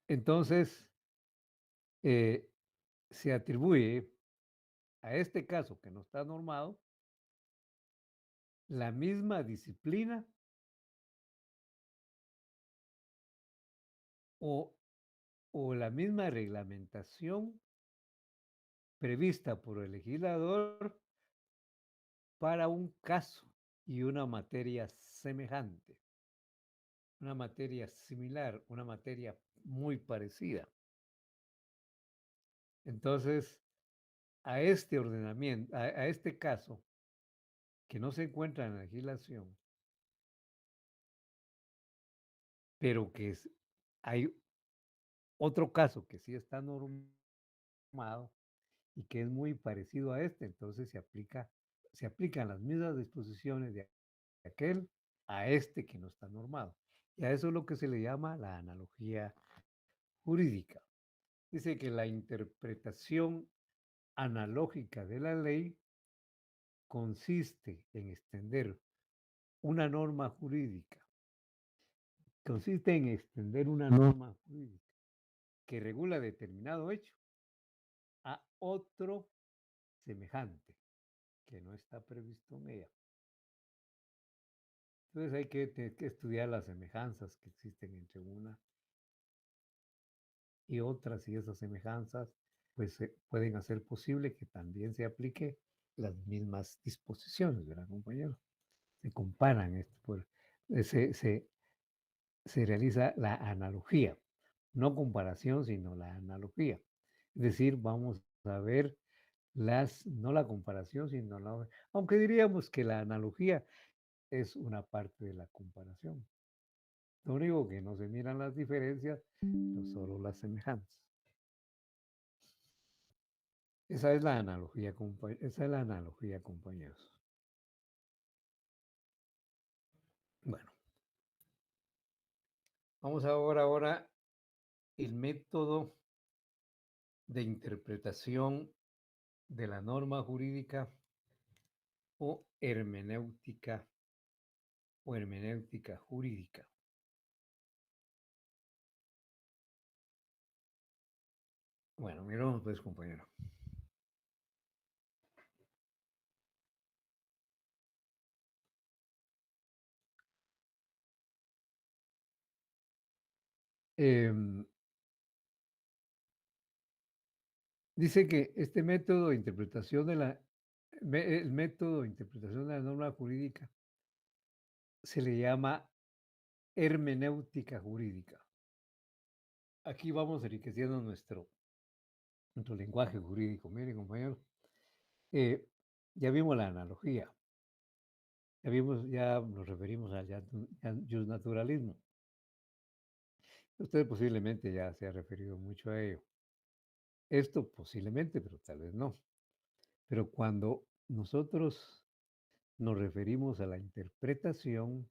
A: Entonces, se atribuye a este caso que no está normado la misma disciplina o, o la misma reglamentación prevista por el legislador para un caso y una materia semejante, una materia similar, una materia muy parecida. Entonces, a este ordenamiento, a este caso que no se encuentra en la legislación, pero que hay otro caso que sí está normado y que es muy parecido a este, entonces se aplican las mismas disposiciones de aquel a este que no está normado. Y a eso es lo que se le llama la analogía jurídica. Dice que la interpretación analógica de la ley consiste en extender una norma jurídica, que regula determinado hecho a otro semejante que no está previsto en ella. Entonces hay que estudiar las semejanzas que existen entre una y otras, y esas semejanzas pues pueden hacer posible que también se aplique las mismas disposiciones, ¿verdad, compañero? Se comparan, se realiza la analogía, no comparación, sino la analogía. Es decir, vamos a ver no la comparación, sino aunque diríamos que la analogía es una parte de la comparación. Lo único que no se miran las diferencias, no solo las semejanzas. Esa es la analogía, compañeros. Bueno, vamos ahora el método de interpretación de la norma jurídica o hermenéutica jurídica. Bueno, miremos pues, compañero. Dice que este método de interpretación el método de interpretación de la norma jurídica se le llama hermenéutica jurídica. Aquí vamos enriqueciendo nuestro lenguaje jurídico. Miren, compañero, ya vimos la analogía, ya nos referimos al justnaturalismo. Usted posiblemente ya se ha referido mucho a ello. Esto posiblemente, pero tal vez no. Pero cuando nosotros nos referimos a la interpretación,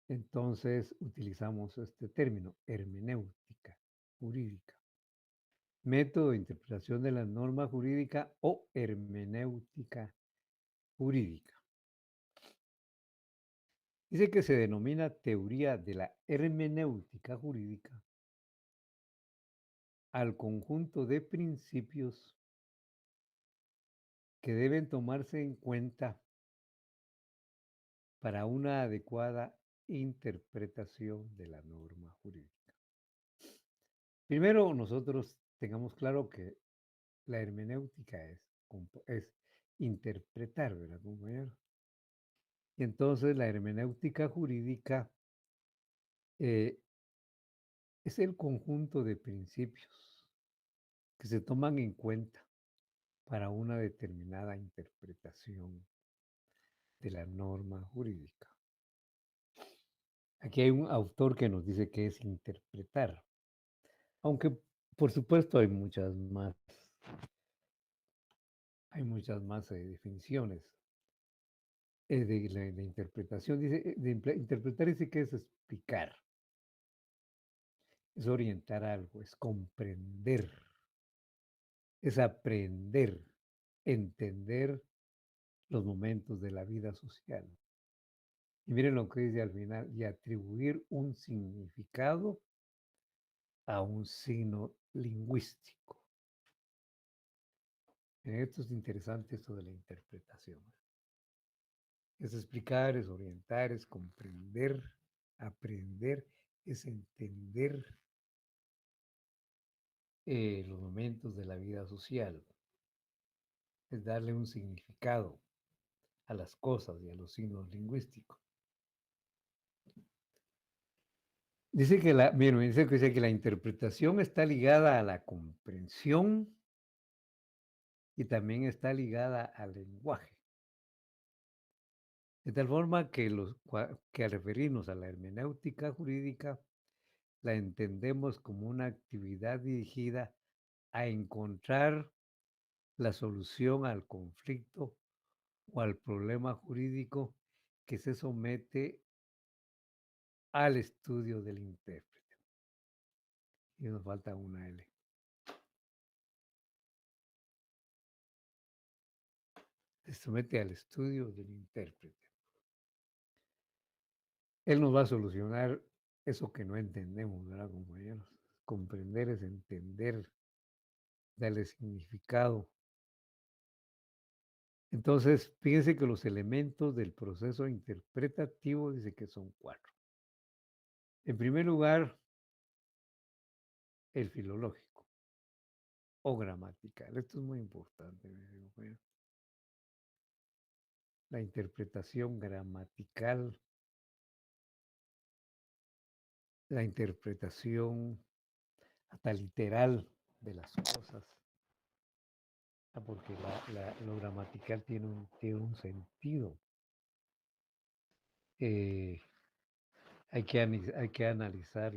A: entonces utilizamos este término, hermenéutica jurídica. Método de interpretación de la norma jurídica o hermenéutica jurídica. Dice que se denomina teoría de la hermenéutica jurídica al conjunto de principios que deben tomarse en cuenta para una adecuada interpretación de la norma jurídica. Primero, nosotros tengamos claro que la hermenéutica es interpretar, ¿verdad, compañero? Y entonces la hermenéutica jurídica es el conjunto de principios que se toman en cuenta para una determinada interpretación de la norma jurídica. Aquí hay un autor que nos dice que es interpretar, aunque por supuesto hay muchas más definiciones de interpretación. Dice, interpretar dice que es explicar, es orientar algo, es comprender, es aprender, entender los momentos de la vida social. Y miren lo que dice al final, y atribuir un significado a un signo lingüístico. Esto es interesante, esto de la interpretación. Es explicar, es orientar, es comprender, aprender, es entender los momentos de la vida social. Es darle un significado a las cosas y a los signos lingüísticos. Dice que la interpretación está ligada a la comprensión y también está ligada al lenguaje. De tal forma que al referirnos a la hermenéutica jurídica, la entendemos como una actividad dirigida a encontrar la solución al conflicto o al problema jurídico que se somete al estudio del intérprete. Y nos falta una L. Se somete al estudio del intérprete. Él nos va a solucionar eso que no entendemos, ¿verdad, compañeros? Comprender es entender, darle significado. Entonces, fíjense que los elementos del proceso interpretativo dice que son 4. En primer lugar, el filológico o gramatical. Esto es muy importante, compañeros. La interpretación gramatical, la interpretación hasta literal de las cosas. Porque lo gramatical tiene un sentido. hay que analizar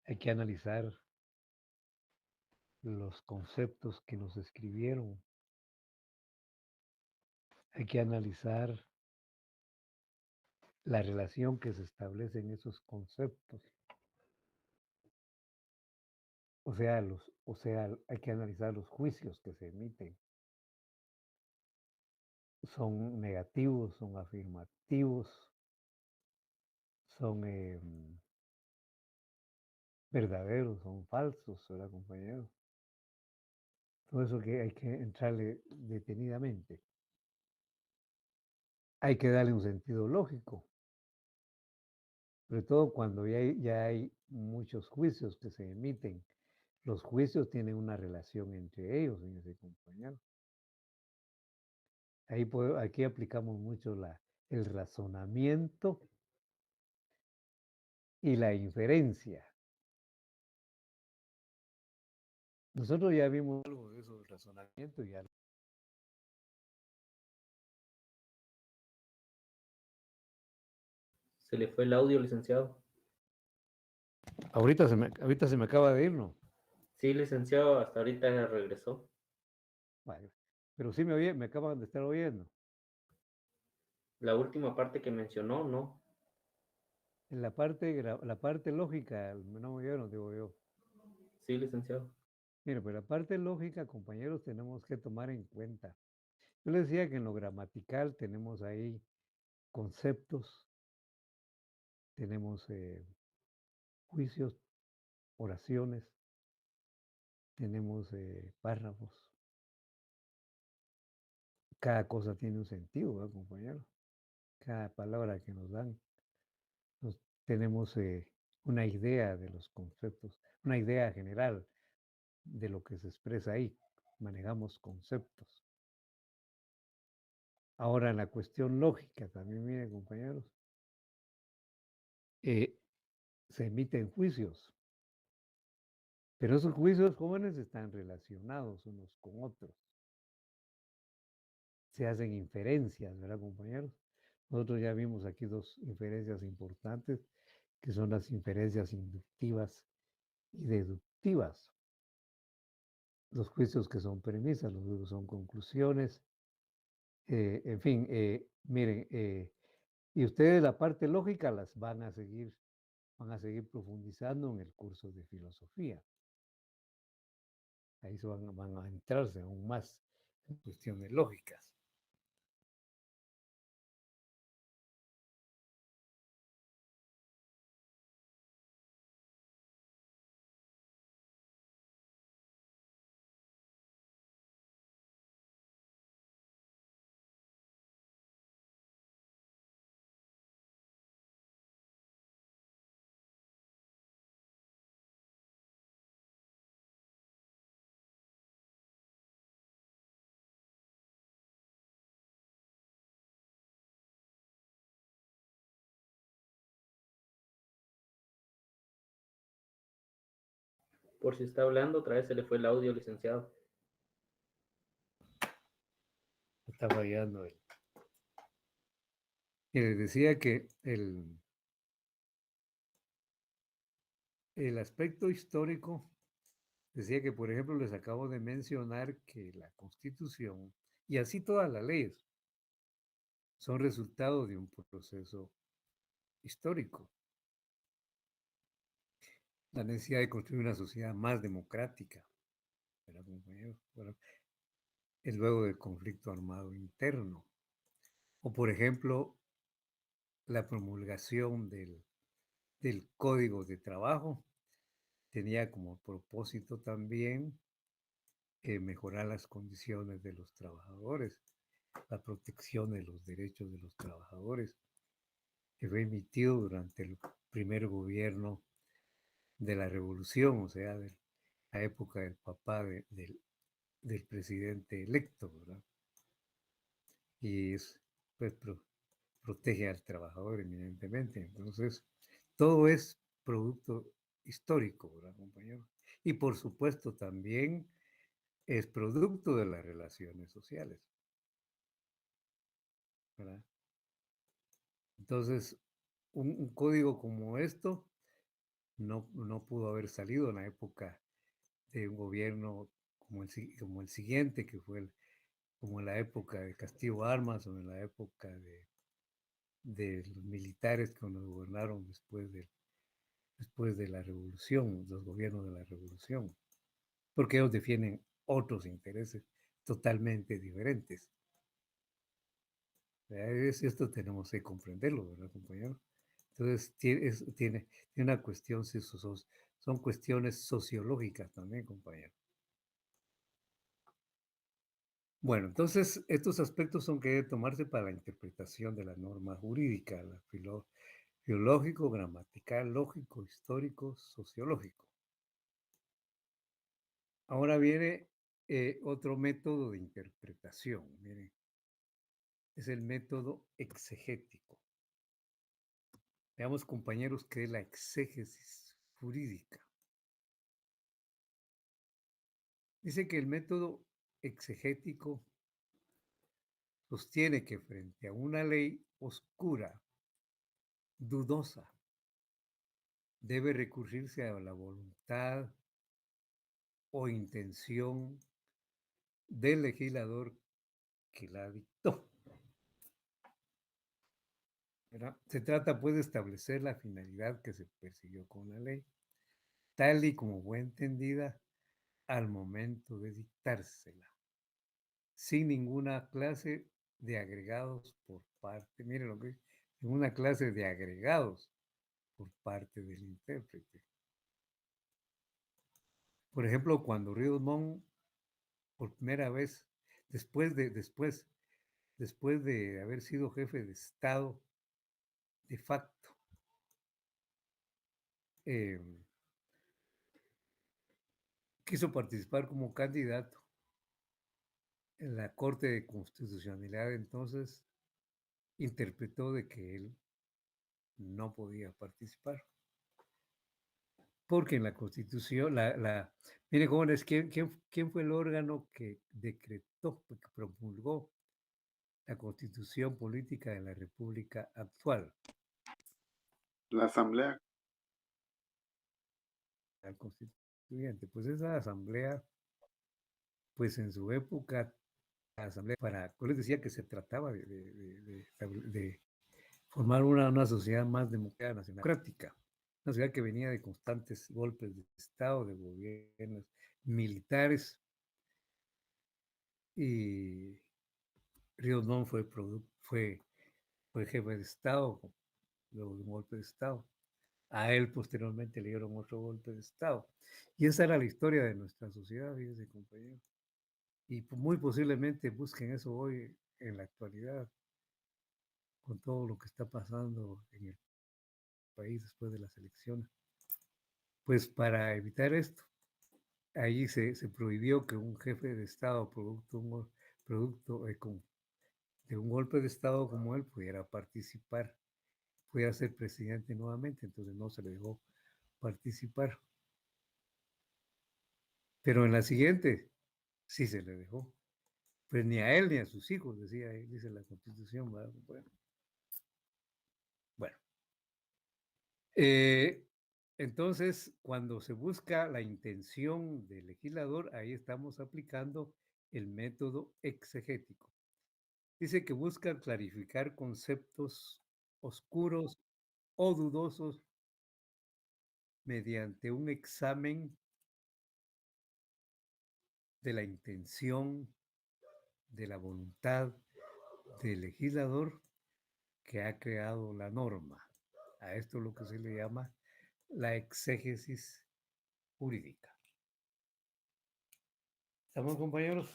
A: hay que analizar los conceptos que nos escribieron, hay que analizar la relación que se establece en esos conceptos. O sea, hay que analizar los juicios que se emiten. Son negativos, son afirmativos, son verdaderos, son falsos, ¿verdad, compañero? Todo eso que hay que entrarle detenidamente. Hay que darle un sentido lógico, sobre todo cuando ya hay muchos juicios que se emiten. Los juicios tienen una relación entre ellos, en ese compañero. Aquí aplicamos mucho el razonamiento y la inferencia. Nosotros ya vimos algo de eso, del razonamiento, y ya.
B: Se le fue el audio, licenciado.
A: Ahorita se me acaba de ir, ¿no?
B: Sí, licenciado, hasta ahorita regresó.
A: Vale. Pero sí me acaban de estar oyendo.
B: La última parte que mencionó, no.
A: En la parte lógica, no me oyeron, digo yo.
B: Sí, licenciado.
A: Mire, pero la parte lógica, compañeros, tenemos que tomar en cuenta. Yo les decía que en lo gramatical tenemos ahí conceptos, tenemos juicios, oraciones, tenemos párrafos. Cada cosa tiene un sentido, ¿verdad, compañero? Cada palabra que nos dan, tenemos una idea de los conceptos, una idea general de lo que se expresa ahí. Manejamos conceptos. Ahora, en la cuestión lógica, también, miren, compañeros, se emiten juicios, pero esos juicios jóvenes están relacionados unos con otros. Se hacen inferencias, ¿verdad, compañeros? Nosotros ya vimos aquí dos inferencias importantes, que son las inferencias inductivas y deductivas. Los juicios que son premisas, los juicios son conclusiones. En fin, miren, y ustedes la parte lógica las van a seguir profundizando en el curso de filosofía. Ahí van a entrarse aún más en cuestiones lógicas.
B: Por si está hablando, otra vez se le fue el audio, licenciado.
A: Está fallando él. Y les decía que el aspecto histórico, decía que, por ejemplo, les acabo de mencionar que la Constitución, y así todas las leyes, son resultado de un proceso histórico. La necesidad de construir una sociedad más democrática, ¿verdad, compañero? Bueno, es luego del conflicto armado interno. O, por ejemplo, la promulgación del Código de Trabajo tenía como propósito también mejorar las condiciones de los trabajadores, la protección de los derechos de los trabajadores, que fue emitido durante el primer gobierno de la revolución, o sea, de la época del papá del presidente electo, ¿verdad? Y pues, protege al trabajador eminentemente. Entonces, todo es producto histórico, ¿verdad, compañero? Y por supuesto también es producto de las relaciones sociales, ¿verdad? Entonces, un código como esto no pudo haber salido en la época de un gobierno como el siguiente, que fue como en la época de Castillo Armas o en la época de los militares que nos gobernaron después de la revolución, los gobiernos de la revolución, porque ellos defienden otros intereses totalmente diferentes. Esto tenemos que comprenderlo, ¿verdad, compañero? Entonces, tiene una cuestión, son cuestiones sociológicas también, compañero. Bueno, entonces, estos aspectos son que deben tomarse para la interpretación de la norma jurídica, la filológico, gramatical, lógico, histórico, sociológico. Ahora viene otro método de interpretación, miren, es el método exegético. Veamos, compañeros, qué es la exégesis jurídica. Dice que el método exegético sostiene que frente a una ley oscura, dudosa, debe recurrirse a la voluntad o intención del legislador que la dictó. ¿Verdad? Se trata, pues, de establecer la finalidad que se persiguió con la ley, tal y como fue entendida al momento de dictársela, sin ninguna clase de agregados por parte, miren lo que es, ninguna clase de agregados por parte del intérprete. Por ejemplo, cuando Ríos Montt, por primera vez, después de haber sido jefe de Estado de facto, quiso participar como candidato en la Corte de Constitucionalidad, entonces interpretó de que él no podía participar. Porque en la Constitución, miren, jóvenes, ¿quién fue el órgano que decretó, que promulgó la Constitución Política de la República actual?
I: La asamblea.
A: La Constituyente. Pues esa asamblea, pues en su época, la asamblea, yo les decía que se trataba de formar una sociedad más democrática, una sociedad que venía de constantes golpes de Estado, de gobiernos militares, y Ríos Montt fue jefe de Estado, luego de un golpe de Estado. A él posteriormente le dieron otro golpe de Estado. Y esa era la historia de nuestra sociedad, fíjense, compañeros. Y muy posiblemente busquen eso hoy en la actualidad, con todo lo que está pasando en el país después de las elecciones. Pues para evitar esto, allí se prohibió que un jefe de Estado, producto de un golpe de Estado como él, pudiera participar, pudiera ser presidente nuevamente, entonces no se le dejó participar. Pero en la siguiente, sí se le dejó. Pues ni a él ni a sus hijos, dice la Constitución. Bueno. Entonces, cuando se busca la intención del legislador, ahí estamos aplicando el método exegético. Dice que busca clarificar conceptos oscuros o dudosos mediante un examen de la intención, de la voluntad del legislador que ha creado la norma. A esto es lo que se le llama la exégesis jurídica. ¿Estamos, compañeros?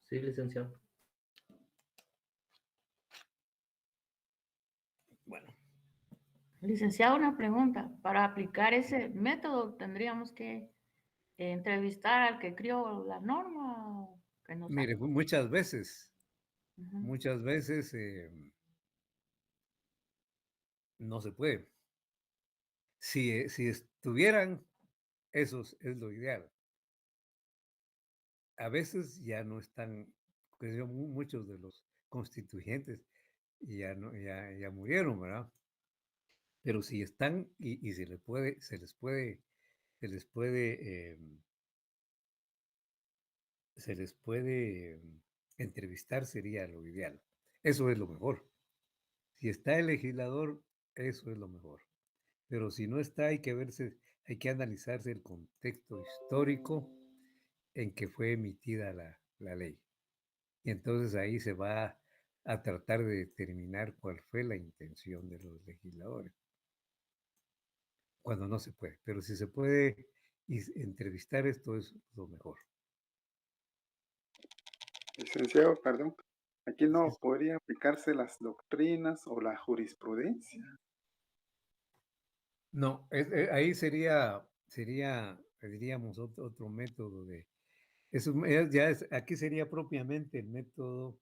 B: Sí, licenciado.
A: Bueno.
F: Licenciado, una pregunta. Para aplicar ese método, ¿tendríamos que entrevistar al que crió la norma? ¿O que nos
A: Mire, muchas veces
F: Ujú.
A: no se puede. Si estuvieran, eso es lo ideal. A veces ya no están porque muchos de los constituyentes ya murieron, ¿verdad? Pero si están y se les puede entrevistar, sería lo ideal. Eso es lo mejor. Si está el legislador, eso es lo mejor. Pero si no está, hay que analizarse el contexto histórico en que fue emitida la ley. Y entonces ahí se va a tratar de determinar cuál fue la intención de los legisladores. Cuando no se puede. Pero si se puede entrevistar, esto es lo mejor.
I: Licenciado, perdón. Aquí no podría aplicarse las doctrinas o la jurisprudencia.
A: No, ahí diríamos, otro método de... aquí sería propiamente el método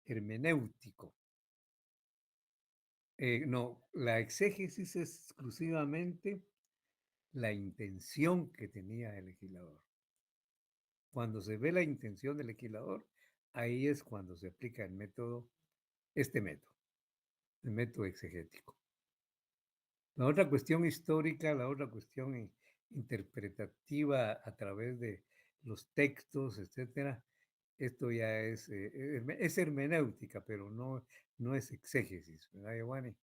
A: hermenéutico. No, la exégesis es exclusivamente la intención que tenía el legislador. Cuando se ve la intención del legislador, ahí es cuando se aplica el método exegético. La otra cuestión histórica, la otra cuestión interpretativa a través de los textos, etcétera, esto ya es hermenéutica, pero no es exégesis, ¿verdad, Giovanni?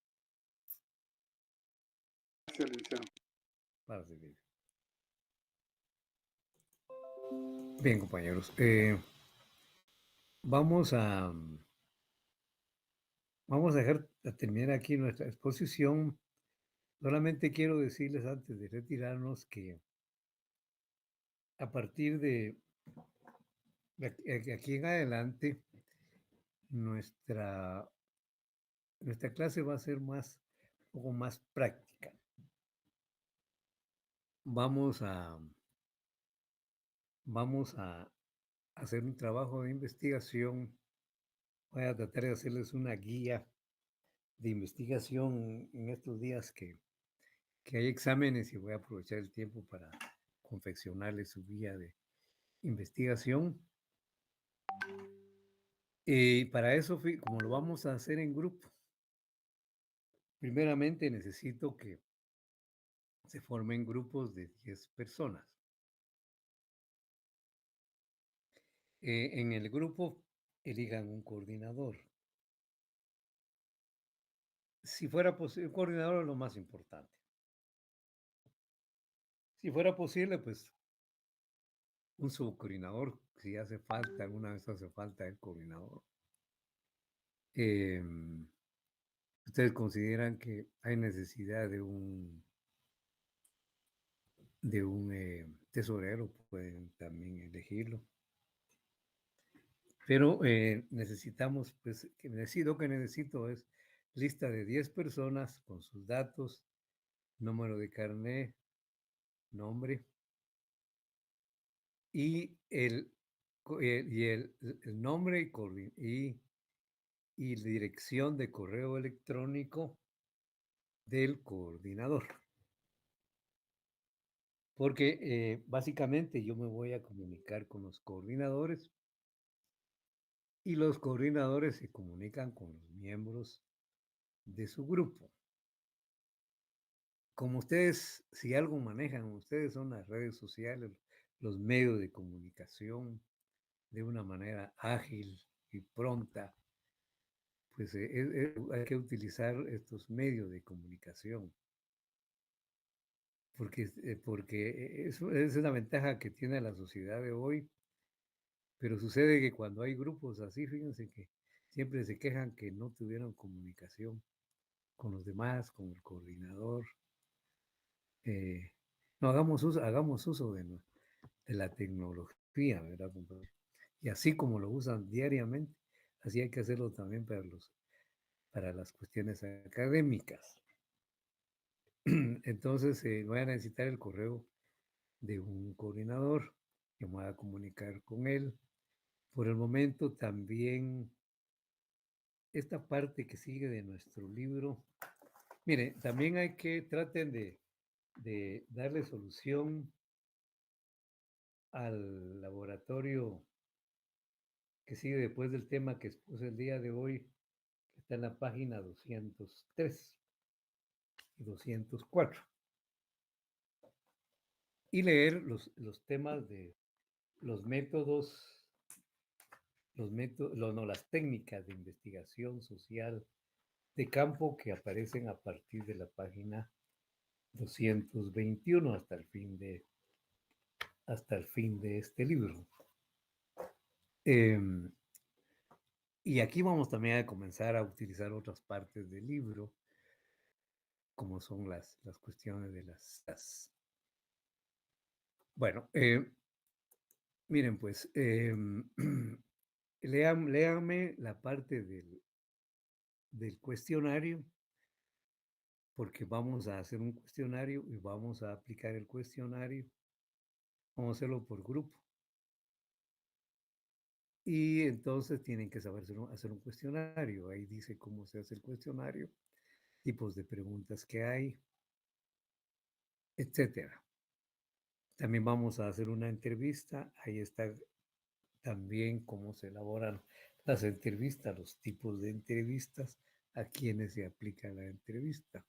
I: Gracias, licenciado.
A: Para servir. Bien, compañeros. Vamos a terminar aquí nuestra exposición. Solamente quiero decirles antes de retirarnos que a partir de aquí en adelante, nuestra clase va a ser un poco más práctica. Vamos a hacer un trabajo de investigación. Voy a tratar de hacerles una guía de investigación en estos días que hay exámenes, y voy a aprovechar el tiempo para confeccionarles su guía de investigación. Y para eso, como lo vamos a hacer en grupo, primeramente necesito que se formen grupos de 10 personas. En el grupo elijan un coordinador. Si fuera posible, un coordinador es lo más importante. Si fuera posible, pues un subcoordinador, si hace falta, alguna vez hace falta el coordinador. Ustedes consideran que hay necesidad de un tesorero, pueden también elegirlo. Pero necesitamos, pues, lo que necesito es lista de 10 personas con sus datos, número de carnet, nombre y el nombre y dirección de correo electrónico del coordinador. Porque básicamente yo me voy a comunicar con los coordinadores y los coordinadores se comunican con los miembros de su grupo. Como ustedes, si algo manejan, ustedes son las redes sociales, los medios de comunicación de una manera ágil y pronta, pues hay que utilizar estos medios de comunicación. Porque es una ventaja que tiene la sociedad de hoy, pero sucede que cuando hay grupos así, fíjense que siempre se quejan que no tuvieron comunicación con los demás, con el coordinador. No, hagamos uso de la tecnología, ¿verdad, compadre? Y así como lo usan diariamente, así hay que hacerlo también para las cuestiones académicas. Entonces, voy a necesitar el correo de un coordinador, que me voy a comunicar con él. Por el momento también esta parte que sigue de nuestro libro. Mire, también hay que traten de darle solución al laboratorio que sigue después del tema que expuse el día de hoy, que está en la página 203 y 204. Y leer los temas de los métodos, no, las técnicas de investigación social de campo que aparecen a partir de la página 221 hasta el fin de este libro. Y aquí vamos también a comenzar a utilizar otras partes del libro, como son las cuestiones de Bueno, miren pues, léanme la parte del cuestionario, porque vamos a hacer un cuestionario y vamos a aplicar el cuestionario. Vamos a hacerlo por grupo. Y entonces tienen que saber hacer un cuestionario. Ahí dice cómo se hace el cuestionario, tipos de preguntas que hay, etcétera. También vamos a hacer una entrevista. Ahí está también cómo se elaboran las entrevistas, los tipos de entrevistas, a quienes se aplica la entrevista.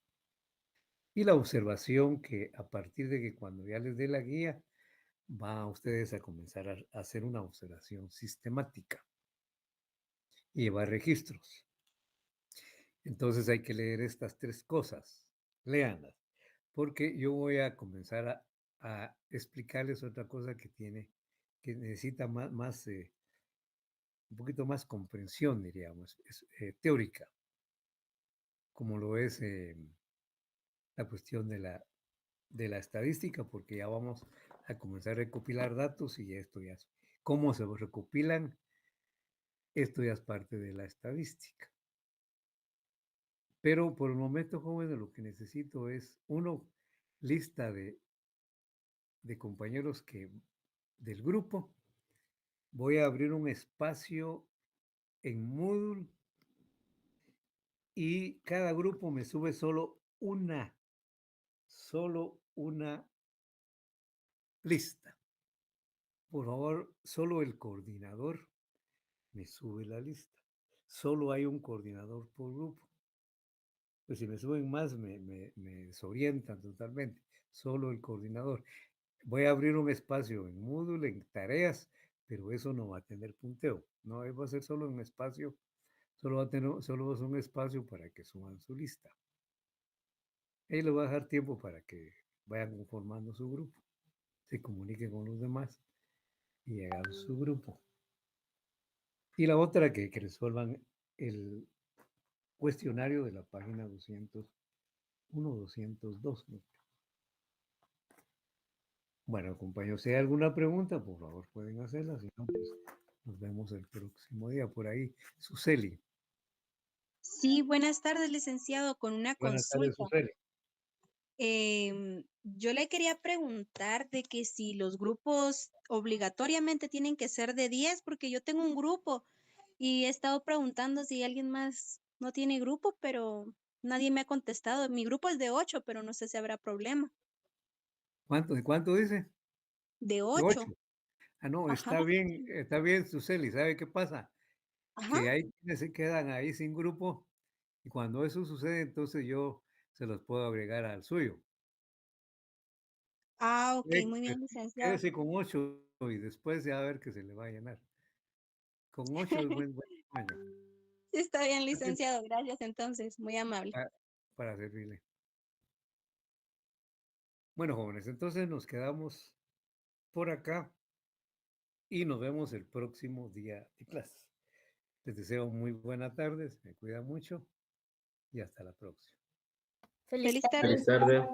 A: Y la observación que a partir de que cuando ya les dé la guía, va a ustedes a comenzar a hacer una observación sistemática y llevar registros. Entonces hay que leer estas 3 cosas. Léanlas, porque yo voy a comenzar a explicarles otra cosa que necesita más un poquito más comprensión, diríamos, teórica, como lo es la cuestión de la estadística, porque ya vamos a comenzar a recopilar datos y esto ya es, cómo se recopilan, esto ya es parte de la estadística. Pero por el momento, jóvenes, lo que necesito es, lista de compañeros del grupo. Voy a abrir un espacio en Moodle y cada grupo me sube solo una lista. Por favor, solo el coordinador me sube la lista. Solo hay un coordinador por grupo. Pues si me suben más, me desorientan totalmente. Solo el coordinador. Voy a abrir un espacio en Moodle, en tareas, pero eso no va a tener punteo. No, va a ser solo un espacio. Solo es un espacio para que suban su lista. Ahí le voy a dejar tiempo para que vayan conformando su grupo, se comuniquen con los demás y hagan su grupo. Y la otra, que resuelvan el cuestionario de la página 201, 202. ¿No? Bueno, compañeros, si hay alguna pregunta, por favor pueden hacerla, si no, pues nos vemos el próximo día por ahí. Suseli.
J: Sí, buenas tardes, licenciado, con una
A: Buenas tardes,
J: consulta.
A: Suseli.
J: Yo le quería preguntar de que si los grupos obligatoriamente tienen que ser de 10, porque yo tengo un grupo y he estado preguntando si alguien más no tiene grupo, pero nadie me ha contestado. Mi grupo es de 8, pero no sé si habrá problema.
A: ¿De cuánto dice?
J: De
A: De
J: 8.
A: 8. Ah, no,
J: Ajá.
A: está bien, Suseli. ¿Sabe qué pasa?
J: Ajá.
A: Que hay quienes se quedan ahí sin grupo y cuando eso sucede, entonces yo se los puedo agregar al suyo.
J: Ah, ok, muy bien, licenciado.
A: Quédese con 8 y después ya a ver que se le va a llenar. Con 8 es buen tamaño.
J: Está bien, licenciado. Gracias entonces, muy amable.
A: Para servirle. Bueno, jóvenes, entonces nos quedamos por acá y nos vemos el próximo día de clase. Les deseo muy buena tarde, se me cuida mucho y hasta la próxima.
G: Feliz
J: Feliz tarde.
B: Feliz tarde.